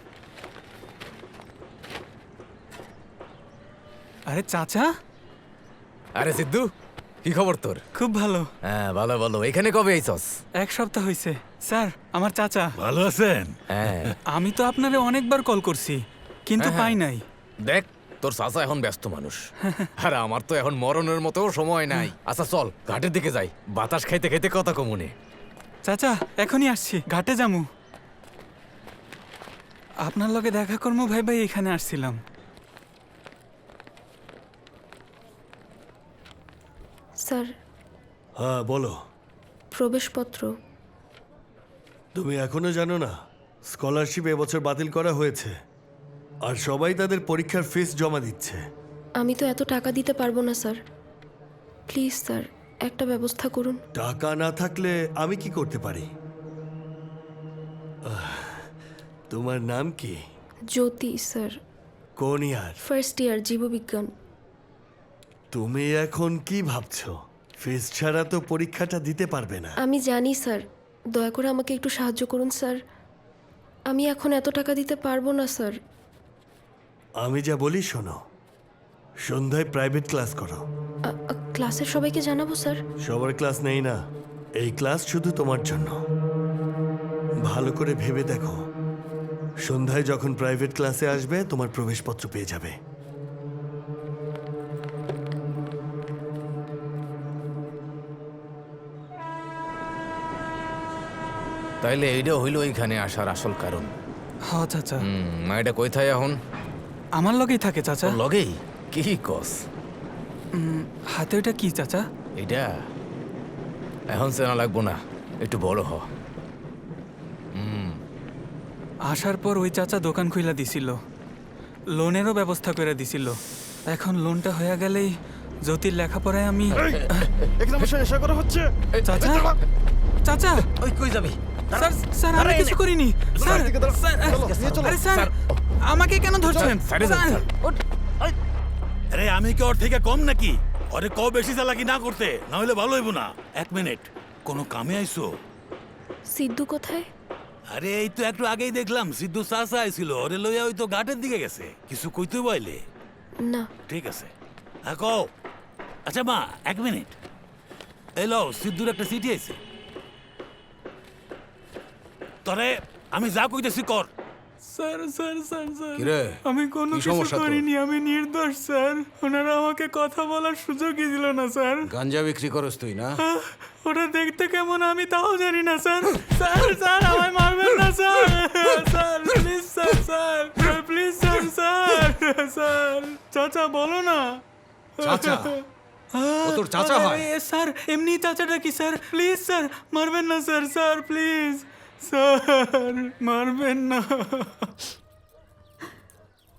আরে চাচা। আরে সিদ্ধু, কি খবর তোর? খুব ভালো। হ্যাঁ ভালো ভালো। এখানে কবে আইছস? 1 সপ্তাহ হয়েছে স্যার। আমার চাচা ভালো আছেন? হ্যাঁ। আমি তো আপনারে অনেকবার কল করছি, কিন্তু পাই নাই। দেখ, তোর চাচা এখন ব্যস্ত মানুষ, আর আমার তো এখন মরণের মতো সময় নাই। আচ্ছা চল ঘাটের দিকে যাই, বাতাস খাইতে খাইতে কথা কমুনে। চাচা এখনই আসছি, ঘাটে যামু। আপনার লগে দেখা করবো ভাই ভাই এখানে আসছিলাম। স্যার। হ্যাঁ বলো। প্রবেশপত্র। তুমি এখনো জানো না স্কলারশিপ এবছর বাতিল করা হয়েছে, আর সবাই তাদের পরীক্ষার ফিস জমা দিচ্ছে। আমি তো এত টাকা দিতে পারবো না স্যার। প্লিজ স্যার, একটা ব্যবস্থা করুন। টাকা না থাকলে আমি কি করতে পারি? তোমার নাম কি? জ্যোতি স্যার। কোন ইয়ার? ফার্স্ট ইয়ার জীববিজ্ঞান। তুমি এখন কি ভাবছো? ফিস ছাড়া তো পরীক্ষাটা দিতে পারবে না। আমি জানি স্যার, দয়া করে আমাকে একটু সাহায্য করুন স্যার। আমি এখন এত টাকা দিতে পারবো না স্যার। আমি যা বলি শোনো, সন্ধ্যায় প্রাইভেট ক্লাস করো। ক্লাসের সবাইকে জানাবো স্যার? সবার ক্লাস নেই না, এই ক্লাস শুধু তোমার জন্য। ভালো করে ভেবে দেখো, সন্ধ্যায় যখন প্রাইভেট ক্লাসে আসবে তোমার প্রবেশপত্র পেয়ে যাবে। তাইলে এইটা হইল ওইখানে আসার আসল কারণ। হ্যাঁ চাচা। মাইটা কোথায় এখন? আমার লগেই থাকে চাচা। লগেই? কি কস? হাতে ওটা কি চাচা? এটা এখন চেনা লাগবো না, একটু বড় হ। আসার পর ওই চাচা দোকান খুইলা দিছিল, লোনেরও ব্যবস্থা করে দিছিল। এখন লোনটা হয়ে গেলেই জ্যোতির লেখাপড়ায় আমি। চাচা চাচা ওই কই যাবি? স্যার স্যার আমি কিছু করিনি স্যার। আরে স্যার আমাকে কেন ধরছেন? আরে আমি কি ওর থেকে কম নাকি? ওরে বেশি চালাকি না করতে, না হলে ভালো হইব না। 1 মিনিট, কোনো কামে আইছো? সিদ্ধু কোথায়? আরে এই তো একটু আগেই দেখলাম সিদ্ধু চাচা আইছিল, ওরে লইয়া ওই তো ঘাটের দিকে গেছে। কিছু কইতে বইলে? না। ঠিক আছে, হ্যাঁ কও। আচ্ছা মা 1 মিনিট, এলো সিদ্ধুর একটা চিঠি আইছে। তরে আমি যা কইতেছি কর। স্যার স্যার স্যার স্যার কিরে, আমি কোনো কি কিছু সমস্যা তোর? করিনি, আমি নির্দোষ স্যার। ওনারা আমাকে কথা বলার সুযোগই দিল না স্যার। গাঞ্জা বিক্রি করস তুই না? ওটা দেখতে কেমন আমি তাও জানি না স্যার। স্যার স্যার আমায় মারবেন না sir. Sir please sir, sir please sir, sir sir. চাচা বলো না। চাচা? ও তোর চাচা হয়? স্যার এমনি চাচাটা কি স্যার? প্লিজ স্যার মারবেন না স্যার, স্যার প্লিজ স্যার মারবেন না।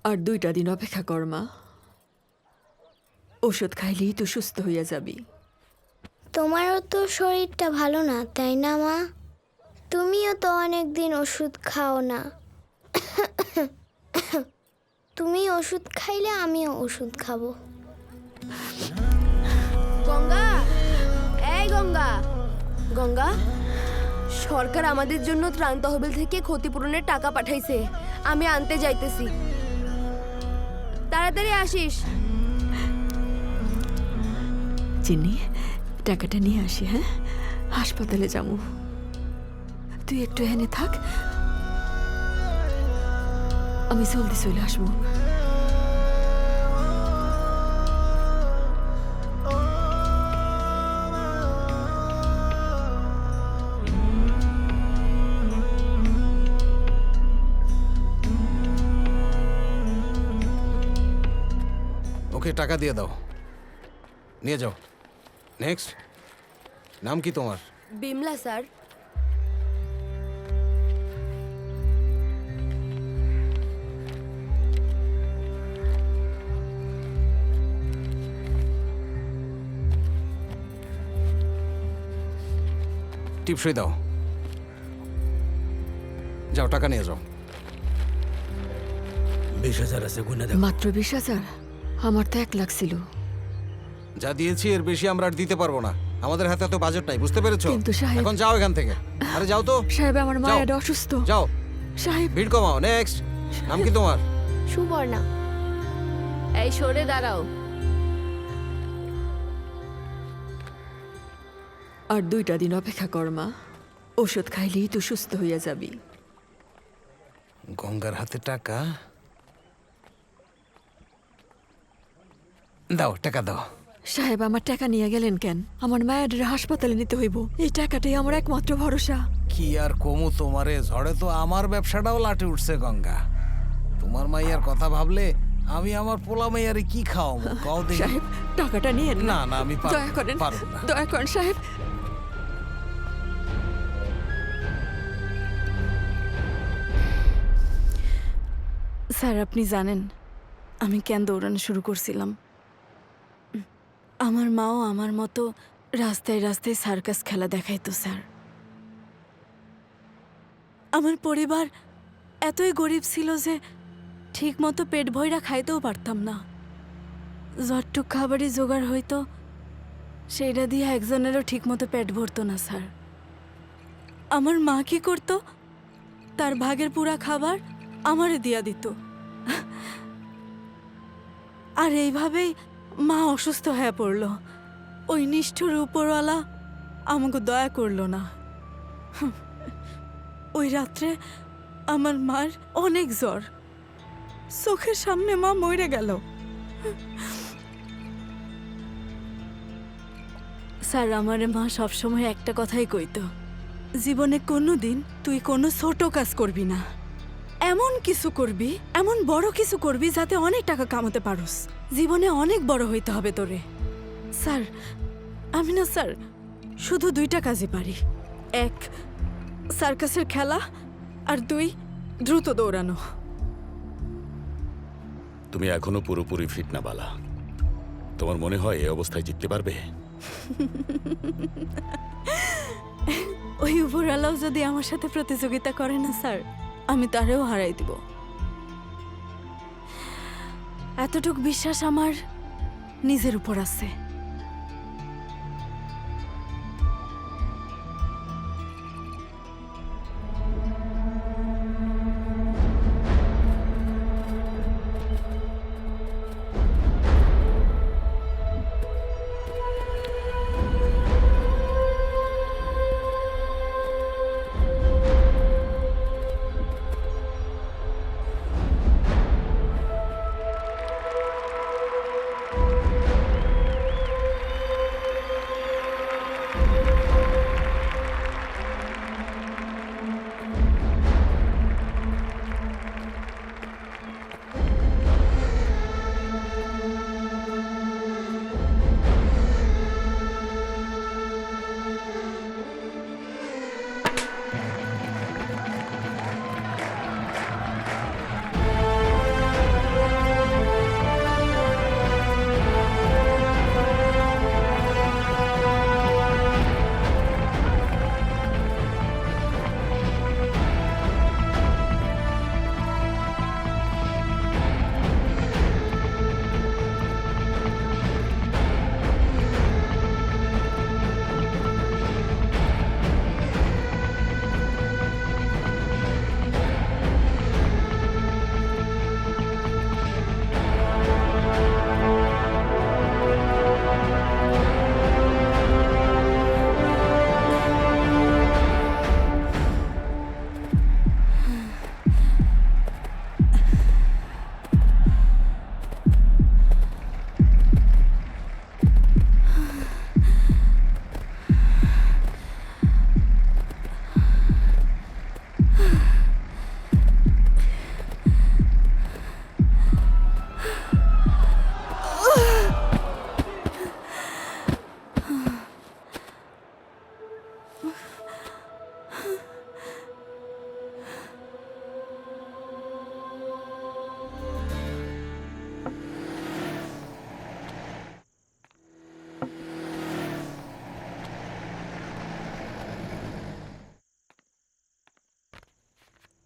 আর 2টা দিন অপেক্ষা কর মা, ওষুধ খাইলেই তো সুস্থ হইয়া যাবি। তোমারও তো শরীরটা ভালো না তাই না মা? তুমিও তো অনেক দিন ওষুধ খাও না। তুমি ওষুধ খাইলে আমিও ওষুধ খাবো। গঙ্গা, এই গঙ্গা, গঙ্গা, সরকার আমাদের জন্য ত্রাণ তহবিল থেকে ক্ষতিপূরণের টাকা পাঠাইছে। আমি আনতে যাইতেছি, তাড়াতাড়ি আসিস। চিনি, টাকাটা নিয়ে আসি। হ্যাঁ, হাসপাতালে যাবো, তুই একটু এখানে থাক, আমি জলদি চলে আসবো। ওকে টাকা দিয়ে দাও, নিয়ে যাও। নেক্সট, নাম কি তোমার? বিমলা স্যার। টিপসই দাও, যাও টাকা নিয়ে যাও। 20,000 আছে, গুনে মাত্র 20,000? আমার তো 1 লাখ ছিল। যা দিয়েছি এর বেশি আমরা আর দিতে পারবো না, আমাদের হাতে তো বাজেট নাই, বুঝতে পেরেছো? কিন্তু সাহেব, এখন যাও এখান থেকে। আরে যাও তো সাহেব, আমার যাও। মায়ের অসুস্থ। যাও সাহেব। ভিড় কমাও। নেক্সট, নাম কি তোমার? সুবর্ণা। এই সরে দাঁড়াও। আর 2টা দিন অপেক্ষা কর মা, ওষুধ খাইলেই তো সুস্থ হইয়া যাবি। গঙ্গার হাতে টাকা দাও, টাকা দাও। সাহেব, আমার টাকা নিয়ে গেলেন কেন? আমার মায়ের হাসপাতালে নিতে হইব, এই টাকাটাই আমার একমাত্র ভরসা। কি আর কমু তোমারে, ঝড়ে তো আমার ব্যবসাটাও লাটে উঠছে গঙ্গা। তোমার মাইয়ার কথা ভাবলে আমি আমার পোলা মাইয়ারে কি খাওয়াবো কও দেখি। সাহেব, টাকাটা নিয়ে না না, আমি পারবো দয়া করেন, না, পারবো না। দয়া করেন সাহেব। স্যার, আপনি জানেন আমি কেন দৌড়ানো শুরু করছিলাম? আমার মাও আমার মতো রাস্তায় রাস্তায় সার্কাস খেলা দেখাইতো স্যার। আমার পরিবার এতই গরিব ছিল যে ঠিক মতো পেট ভইরা খাইতেও পারতাম না। যতটুক খাবারই জোগাড় হইতো সেইটা দিয়ে একজনেরও ঠিক মতো পেট ভরতো না স্যার। আমার মা কি করতো, তার ভাগের পুরা খাবার আমারে দিয়া দিত। আর এইভাবেই মা অসুস্থ হয়ে পড়ল। ওই নিষ্ঠুর উপরওয়ালা আমাকে দয়া করলো না। ওই রাত্রে আমার মার অনেক জ্বর, চোখের সামনে মা মরে গেল। স্যার, আমারে মা সবসময় একটা কথাই কইতো, জীবনে কোনোদিন তুই কোনো ছোট কাজ করবি না, এমন কিছু করবি, এমন বড় কিছু করবি যাতে অনেক টাকা কামাতে পারোস। জীবনে অনেক বড় হইতে হবে তোরে। স্যার, আমি না স্যার শুধু 2টা কাজই পারি, 1 সার্কাসের খেলা, আর 2 দ্রুত দৌড়ানো। তুমি এখনো পুরোপুরি ফিট না বালা। তোমার মনে হয় এই অবস্থায় জিততে পারবে? ওই উপরওয়ালাও যদি আমার সাথে প্রতিযোগিতা করে না স্যার, আমি তারেও হারাই দিব। এতটুক বিশ্বাস আমার নিজের উপর আছে।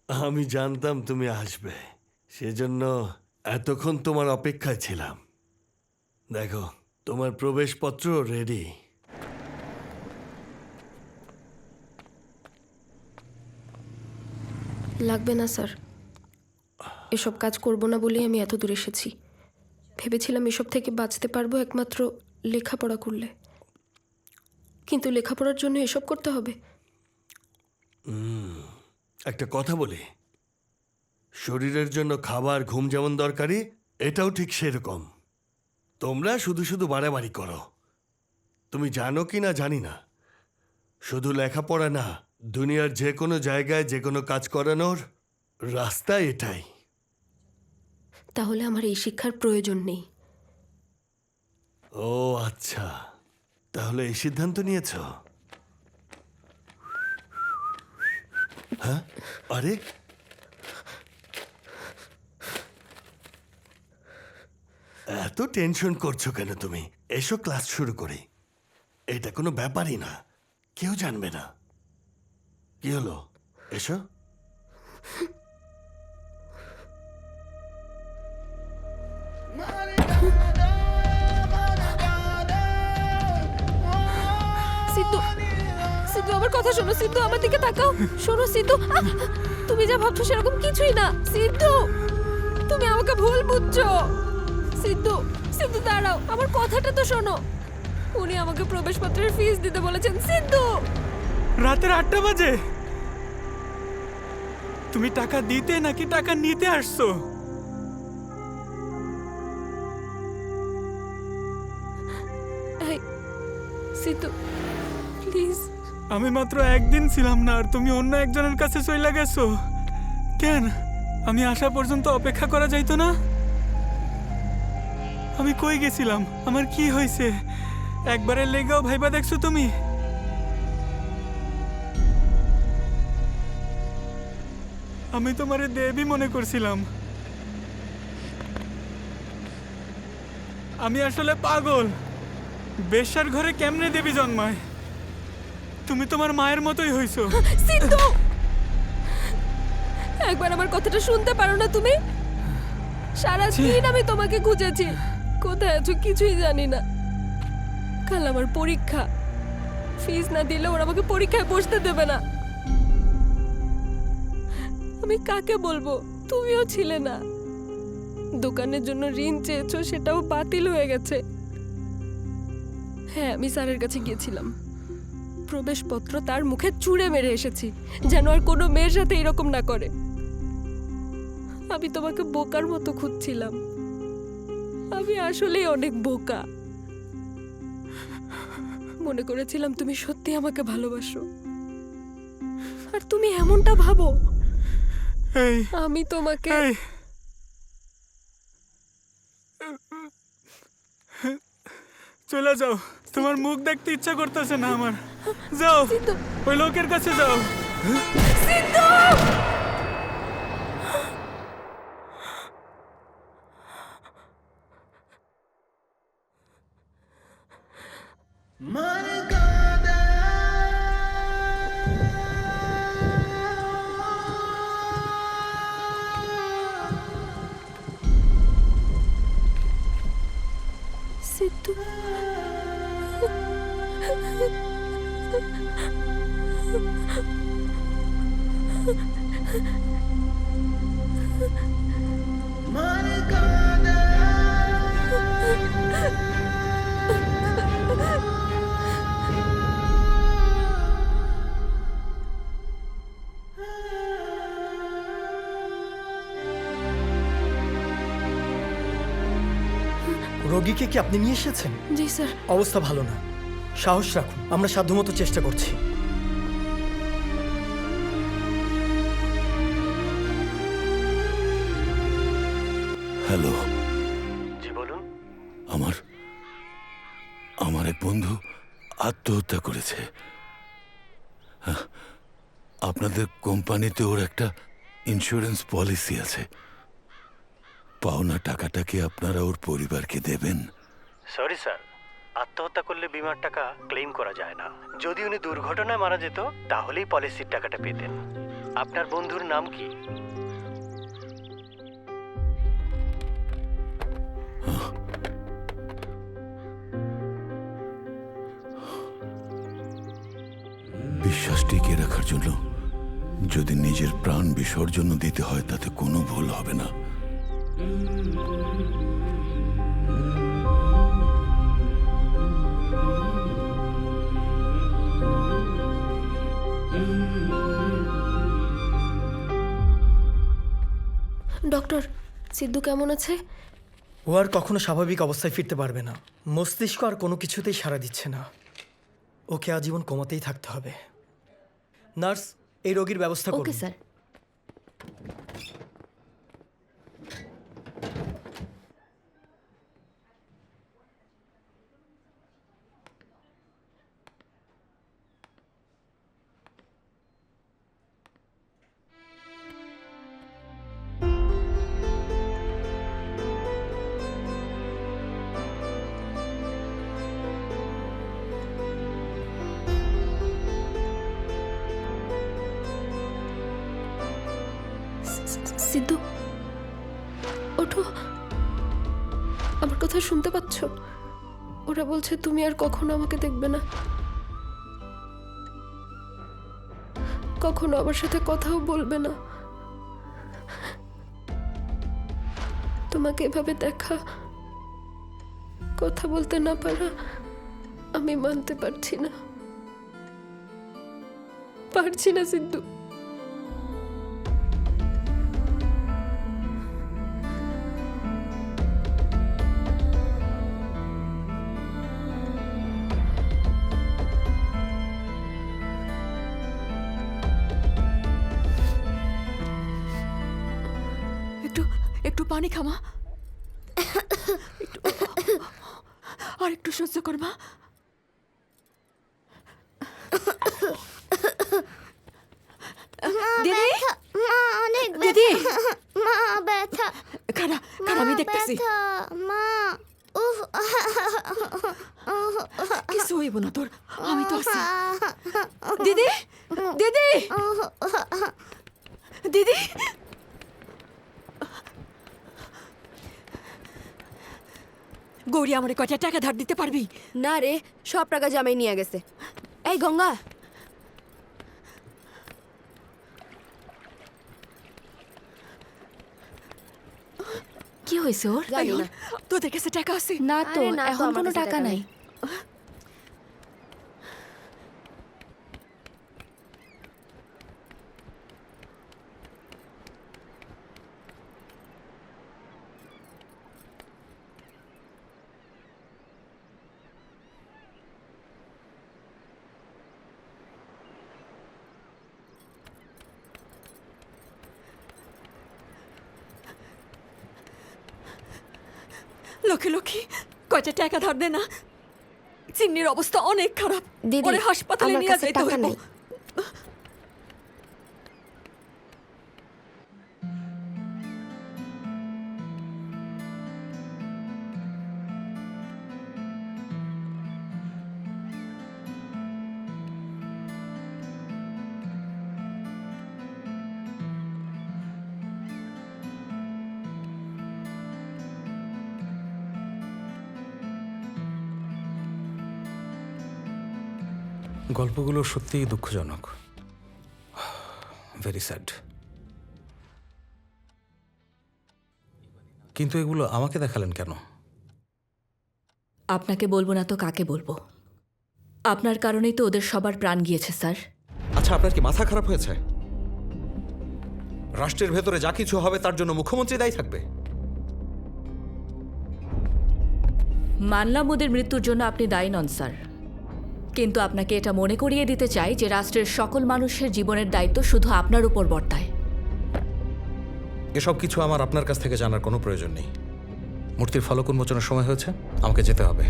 আমি জানতাম তুমি আসবে, সেজন্য এতক্ষণ তোমার অপেক্ষায় ছিলাম। দেখো, তোমার প্রবেশপত্র রেডি। লাগবে না স্যার, এসব কাজ করব না বলেই আমি এত দূর এসেছি। ভেবেছিলাম এসব থেকে বাঁচতে পারবো একমাত্র লেখাপড়া করলে, কিন্তু লেখাপড়ার জন্য এসব করতে হবে। একটা কথা বলি, শরীরের জন্য খাবার ঘুম যেমন দরকারি, এটাও ঠিক সেরকম। তোমরা শুধু শুধু বাড়াবাড়ি করো। তুমি জানো কি না জানি না, শুধু লেখাপড়া না, দুনিয়ার যে কোনো জায়গায় যে কোনো কাজ করানোর রাস্তা এটাই। তাহলে আমার এই শিক্ষার প্রয়োজন নেই। ও আচ্ছা, তাহলে এই সিদ্ধান্ত নিয়েছ? হ্যাঁ, আরে এত টেনশন করছো কেন তুমি? এসো ক্লাস শুরু করি। এটা কোনো ব্যাপারই না, কেউ জানবে না। কি হলো, এসো। সিদ্ধু, সিদ্ধু আমার কথা শোনো। সিদ্ধু আমার দিকে তাকাও, শোনো সিদ্ধু। তুমি যা ভাবছো সেরকম কিছুই না। সিদ্ধু, তুমি আমাকে ভুল বুঝছো। সিদ্ধু, সিদ্ধু দাঁড়াও, আমার কথাটা তো শোনো। উনি আমাকে প্রবেশপত্রের ফিস দিতে বলেছেন। সিদ্ধু, রাতের 8টা বাজে। তুমি টাকা দিতে নাকি টাকা নিতে আসছো? এই সিদ্ধু প্লিজ। আমি মাত্র একদিন ছিলাম না, আর তুমি অন্য একজনের কাছে চলে গেছো কেন? আমি আসা পর্যন্ত অপেক্ষা করা যাইতো না? আমি কই গেছিলাম? আমার কি হয়েছে? একবারের লেগেও ভাইবা দেখছো তুমি? আমি তোমারে দেবী মনে করছিলাম। আমি আসলে পাগল। বেশ্যার ঘরে কেমনে দেবী জন্মায়? তুমি তোমার মায়ের মতোই হইছো। সিদ্ধু, একবার আমার কথাটা শুনতে পারো না তুমি? সারা দিন আমি তোমাকে খুঁজেছি, কোথায় আছো কিছুই জানি না। কাল আমার পরীক্ষা, ফিস না দিলে ওরা আমাকে পরীক্ষায় বসতে দেবে না। আমি কাকে বলবো? তুমিও ছিলে না। দোকানের জন্য ঋণ চেয়েছো, সেটাও বাতিল হয়ে গেছে। হ্যাঁ, আমি স্যারের কাছে গিয়েছিলাম, প্রবেশপত্র তার মুখে চুড়ে মেরে এসেছি, যেন আর কোনো মেয়ের সাথে এরকম না করে। আমি তোমাকে বোকার মতো খুঁজছিলাম। আমি আসলেই অনেক বোকা। মনে করেছিলাম তুমি সত্যি আমাকে ভালোবাসো, আর তুমি এমনটা ভাবো। আমি তোমাকে চলে যাও, তোমার মুখ দেখতে ইচ্ছা করতেছে না আমার। যাও, ওই লোকের কাছে যাও। সিদ্ধু! সিদ্ধু, রোগীকে কি আপনি নিয়ে এসেছেন? জি স্যার। অবস্থা ভালো না, সাহস রাখুন, আমরা সাধ্যমতো চেষ্টা করছি। হ্যালো, জি বলুন। আমার এক বন্ধু আত্মহত্যা করেছে। আপনাদের কোম্পানিতে ওর একটা ইন্স্যুরেন্স পলিসি আছে। পাওনা টাকাটা কি আপনারা ওর পরিবারকে দেবেন? সরি স্যার, আত্মহত্যা করলে বিমার টাকা ক্লেম করা যায় না। যদি উনি দুর্ঘটনায় মারা যেত তাহলেই পলিসির টাকাটা পেতেন। আপনার বন্ধুর নাম কি? বিশ্বাস টিকিয়ে রাখার জন্য যদি নিজের প্রাণ বিসর্জন দিতে হয় তাতে কোনো ভুল হবে না। ডক্টর, সিদ্ধু কেমন আছে? ও আর কখনো স্বাভাবিক অবস্থায় ফিরতে পারবে না। মস্তিষ্ক আর কোনো কিছুতেই সাড়া দিচ্ছে না। ওকে আজীবন কোমাতেই থাকতে হবে। নার্স, এই রোগীর ব্যবস্থা করুন। Okay sir. সিদ্ধু, ওঠো। আমার কথা শুনতে পাচ্ছ? ওরা বলছে তুমি আর কখনো আমাকে দেখবে না, কখনো আমার সাথে কথাও বলবে না। তোমাকে এভাবে দেখা, কথা বলতে না পারা আমি মানতে পারছি না, পারছি না সিদ্ধু। একটু পানি খামা, আর একটু সহ্য কর মা। দিদি, মা অনেক দিদি, মা ব্যথা। খানা খানা, আমি দেখতেছি। মা, উফ, কিছু হইব না তোর, আমি তো আছি। দিদি, দিদি, দিদি। গৌরী, আমার কয়টা টাকা ধার দিতে পারবি? না রে, সব টাকা জামাই নিয়ে গেছে। এই গঙ্গা, কি হয়েছে ওর? জানি না। তোদের কাছে টাকা আছে? না তো, আরে না তো, এখন আমার কোনো কাছে টাকা নাই। লক্ষ্মী লক্ষ্মী, কয়টা টাকা ধার দে না। চিন্নির অবস্থা অনেক খারাপ, দিদি, ওরে হাসপাতালে আমার নিয়ে কাছে যাইতে টাকা হইব। নাই। গল্পগুলো সত্যিই দুঃখজনক, ভেরি স্যাড। কিন্তু এগুলো আমাকে দেখালেন কেন? আপনাকে বলবো না তো কাকে বলবো? আপনার কারণেই তো ওদের সবার প্রাণ গিয়েছে স্যার। আচ্ছা, আপনার কি মাথা খারাপ হয়েছে? রাষ্ট্রের ভেতরে যা কিছু হবে তার জন্য মুখ্যমন্ত্রী দায়ী থাকবে? মানলাম ওদের মৃত্যুর জন্য আপনি দায়ী নন স্যার, কিন্তু আপনাকে এটা মনে করিয়ে দিতে চাই যে রাষ্ট্রের সকল মানুষের জীবনের দায়িত্ব শুধু আপনার উপর বর্তায়। এসব কিছু আমার আপনার কাছ থেকে জানার কোনো প্রয়োজন নেই। মূর্তির ফলক উন্মোচনের সময় হয়েছে, আমাকে যেতে হবে।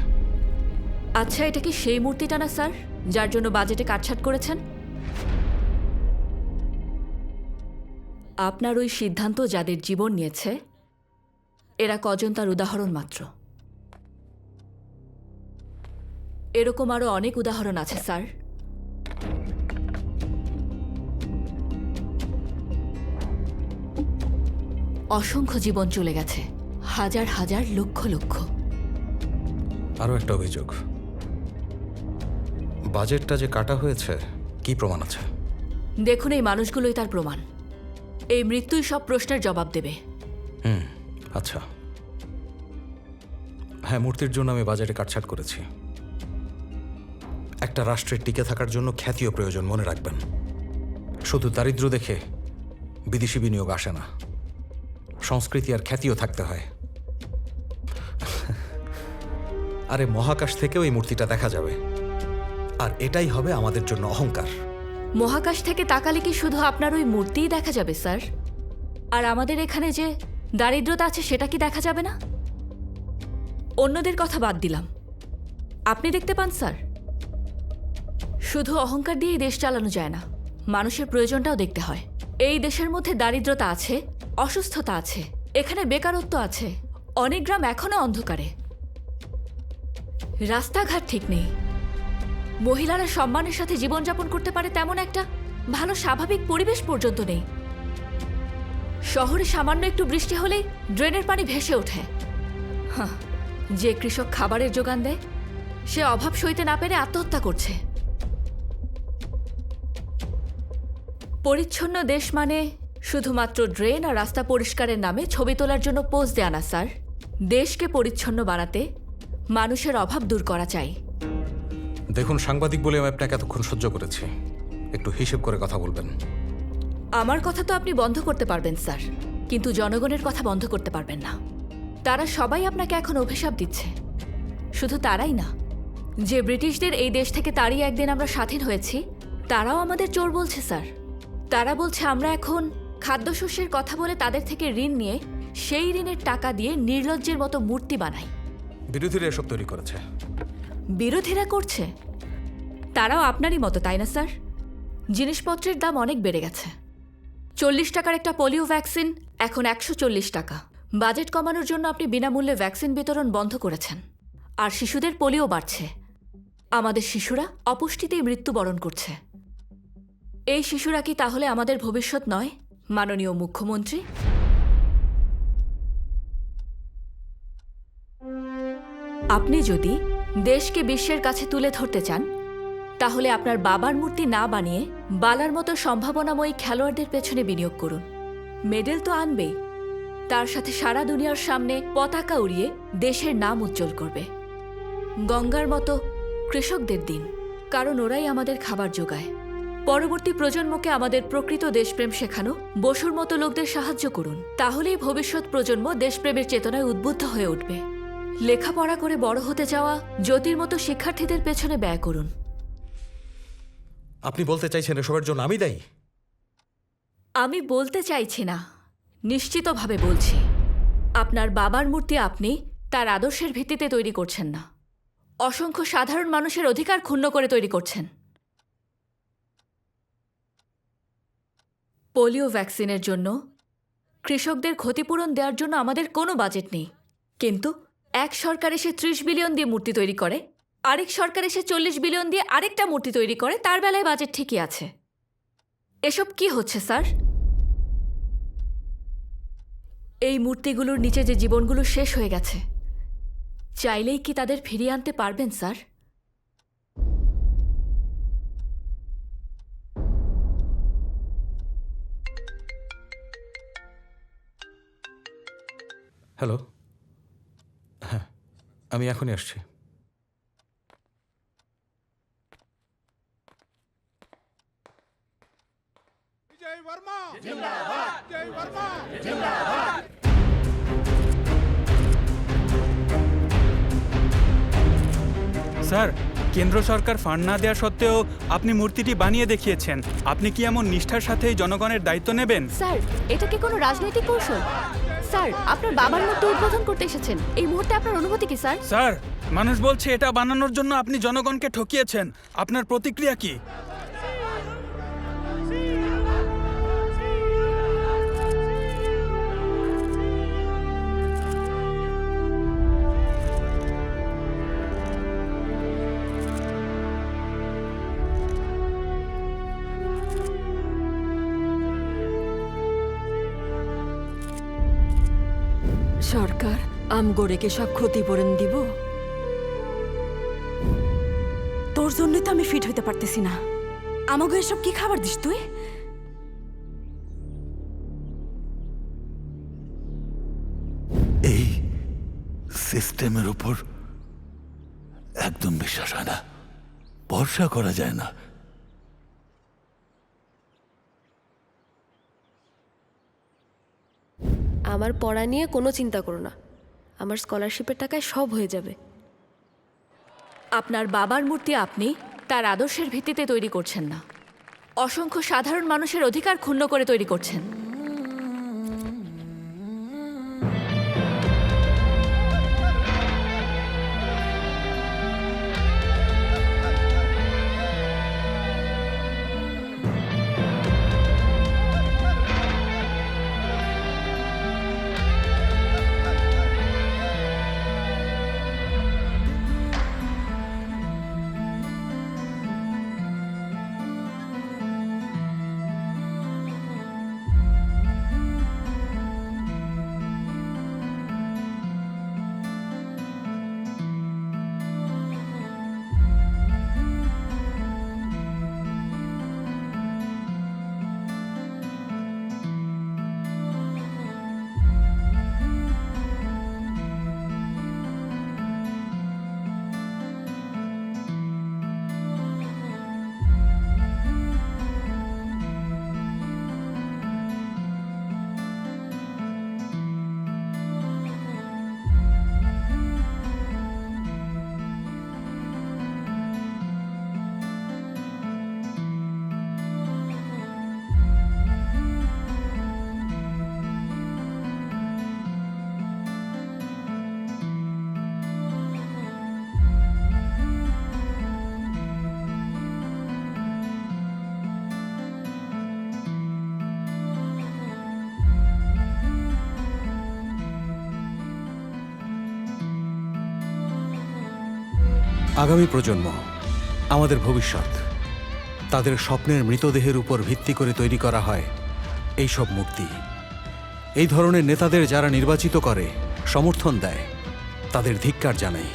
আচ্ছা, এটা কি সেই মূর্তিটা না স্যার যার জন্য বাজেটে কাটছাট করেছেন? আপনার ওই সিদ্ধান্ত যাদের জীবন নিয়েছে এরা কজন তার উদাহরণ মাত্র। এরকম আরো অনেক উদাহরণ আছে স্যার। অসংখ্য জীবন চলে গেছে, হাজার হাজার লক্ষ লক্ষ। আরও একটা অভিযোগ, বাজেটটা যে কাটা হয়েছে, কি প্রমাণ আছে? দেখুন, এই মানুষগুলোই তার প্রমাণ। এই মৃত্যুই সব প্রশ্নের জবাব দেবে। আচ্ছা, হ্যাঁ, মূর্তির জন্য আমি বাজেটে কাটছাট করেছি। একটা রাষ্ট্রের টিকে থাকার জন্য খ্যাতিও প্রয়োজন, মনে রাখবেন। শুধু দারিদ্র দেখে বিদেশি বিনিয়োগ আসে না, সংস্কৃতি আর খ্যাতিও থাকতে হয়। আরে মহাকাশ থেকেও এই মূর্তিটা দেখা যাবে, আর এটাই হবে আমাদের জন্য অহংকার। মহাকাশ থেকে তাকালে কি শুধু আপনার ওই মূর্তিই দেখা যাবে স্যার? আর আমাদের এখানে যে দারিদ্রতা আছে সেটা কি দেখা যাবে না? অন্যদের কথা বাদ দিলাম, আপনি দেখতে পান স্যার, শুধু অহংকার দিয়েই দেশ চালানো যায় না, মানুষের প্রয়োজনটাও দেখতে হয়। এই দেশের মধ্যে দারিদ্রতা আছে, অসুস্থতা আছে, এখানে বেকারত্ব আছে, অনেক গ্রাম এখনো অন্ধকারে, রাস্তাঘাট ঠিক নেই, মহিলারা সম্মানের সাথে জীবনযাপন করতে পারে তেমন একটা ভালো স্বাভাবিক পরিবেশ পর্যন্ত নেই। শহরে সামান্য একটু বৃষ্টি হলেই ড্রেনের পানি ভেসে ওঠে। যে কৃষক খাবারের যোগান দেয় সে অভাব সইতে না পেরে আত্মহত্যা করছে। পরিচ্ছন্ন দেশ মানে শুধুমাত্র ড্রেন আর রাস্তা পরিষ্কারের নামে ছবি তোলার জন্য পোজ দেয়া না স্যার। দেশকে পরিচ্ছন্ন বানাতে মানুষের অভাব দূর করা চাই। দেখুন, সাংবাদিক বলে আমি আপনাকে এতক্ষণ সহ্য করেছি, একটু হিসেব করে কথা বলবেন। আমার কথা তো আপনি বন্ধ করতে পারবেন স্যার, কিন্তু জনগণের কথা বন্ধ করতে পারবেন না। তারা সবাই আপনাকে এখন অভিশাপ দিচ্ছে। শুধু তারাই না, যে ব্রিটিশদের এই দেশ থেকে তাড়িয়ে একদিন আমরা স্বাধীন হয়েছি, তারাও আমাদের চোর বলছে স্যার। তারা বলছে আমরা এখন খাদ্যশস্যের কথা বলে তাদের থেকে ঋণ নিয়ে সেই ঋণের টাকা দিয়ে নির্লজ্জের মতো মূর্তি বানাই। বিরোধীরা এসব তৈরি করেছে। বিরোধীরা করছে? তারাও আপনারই মতো, তাই না স্যার? জিনিসপত্রের দাম অনেক বেড়ে গেছে। 40 টাকার একটা পোলিও ভ্যাকসিন এখন 140 টাকা। বাজেট কমানোর জন্য আপনি বিনামূল্যে ভ্যাকসিন বিতরণ বন্ধ করেছেন, আর শিশুদের পোলিও বাড়ছে। আমাদের শিশুরা অপুষ্টিতেই মৃত্যুবরণ করছে। এই শিশুরা কি তাহলে আমাদের ভবিষ্যৎ নয়, মাননীয় মুখ্যমন্ত্রী? আপনি যদি দেশকে বিশ্বের কাছে তুলে ধরতে চান, তাহলে আপনার বাবার মূর্তি না বানিয়ে বালার মতো সম্ভাবনাময়ী খেলোয়াড়দের পেছনে বিনিয়োগ করুন। মেডেল তো আনবেই, তার সাথে সারা দুনিয়ার সামনে পতাকা উড়িয়ে দেশের নাম উজ্জ্বল করবে। গঙ্গার মতো কৃষকদের দিন, কারণ ওরাই আমাদের খাবার যোগায়। পরবর্তী প্রজন্মকে আমাদের প্রকৃত দেশপ্রেম শেখানো বসুর মতো লোকদের সাহায্য করুন, তাহলেই ভবিষ্যৎ প্রজন্ম দেশপ্রেমের চেতনায় উদ্বুদ্ধ হয়ে উঠবে। লেখাপড়া করে বড় হতে যাওয়া জ্যোতির মতো শিক্ষার্থীদের পেছনে ব্যয় করুন। আপনি বলতে চাইছেন এসবের জন্য আমি দায়ী? আমি বলতে চাইছি না, নিশ্চিতভাবে বলছি, আপনার বাবার মূর্তি আপনি তার আদর্শের ভিত্তিতে তৈরি করছেন না, অসংখ্য সাধারণ মানুষের অধিকার ক্ষুণ্ণ করে তৈরি করছেন। পোলিও ভ্যাকসিনের জন্য কৃষকদের ক্ষতিপূরণ দেওয়ার জন্য আমাদের কোনো বাজেট নেই, কিন্তু এক সরকার এসে 30 বিলিয়ন দিয়ে মূর্তি তৈরি করে, আরেক সরকার এসে 40 বিলিয়ন দিয়ে আরেকটা মূর্তি তৈরি করে, তার বেলায় বাজেট ঠিকই আছে। এসব কি হচ্ছে স্যার? এই মূর্তিগুলোর নিচে যে জীবনগুলো শেষ হয়ে গেছে, চাইলেই কি তাদের ফিরিয়ে আনতে পারবেন স্যার? হ্যালো, হ্যাঁ, আমি এখনই আসছি। স্যার, কেন্দ্র সরকার ফান্ড না দেওয়া সত্ত্বেও আপনি মূর্তিটি বানিয়ে দেখিয়েছেন। আপনি কি এমন নিষ্ঠার সাথে জনগণের দায়িত্ব নেবেন? স্যার, এটা কি কোনো রাজনৈতিক কৌশল? স্যার, আপনার বাবার মূর্তি উদ্বোধন করতে এসেছেন, এই মুহূর্তে আপনার অনুভূতি কি স্যার? স্যার, মানুষ বলছে এটা বানানোর জন্য আপনি জনগণকে ঠকিয়েছেন। আপনার প্রতিক্রিয়া কি? সরকার আমগোড়েকে সব ক্ষতিপূরণ দিব? তোর জন্যই তো আমি ফিট হইতে পারতেছি না। আমাকে এসব কি খাবার দিস তুই? এই সিস্টেমের উপর একদম বিশ্বাস হয় না, ভরসা করা যায় না। আমার পড়া নিয়ে কোনো চিন্তা করো না, আমার স্কলারশিপের টাকায় সব হয়ে যাবে। আপনার বাবার মূর্তি আপনি তার আদর্শের ভিত্তিতে তৈরি করছেন না, অসংখ্য সাধারণ মানুষের অধিকার ক্ষুণ্ণ করে তৈরি করছেন। আগামী প্রজন্ম আমাদের ভবিষ্যৎ। তাদের স্বপ্নের মৃতদেহের উপর ভিত্তি করে তৈরি করা হয় এই সব মূর্তি। এই ধরনের নেতাদের যারা নির্বাচিত করে, সমর্থন দেয়, তাদের ধিক্কার জানাই।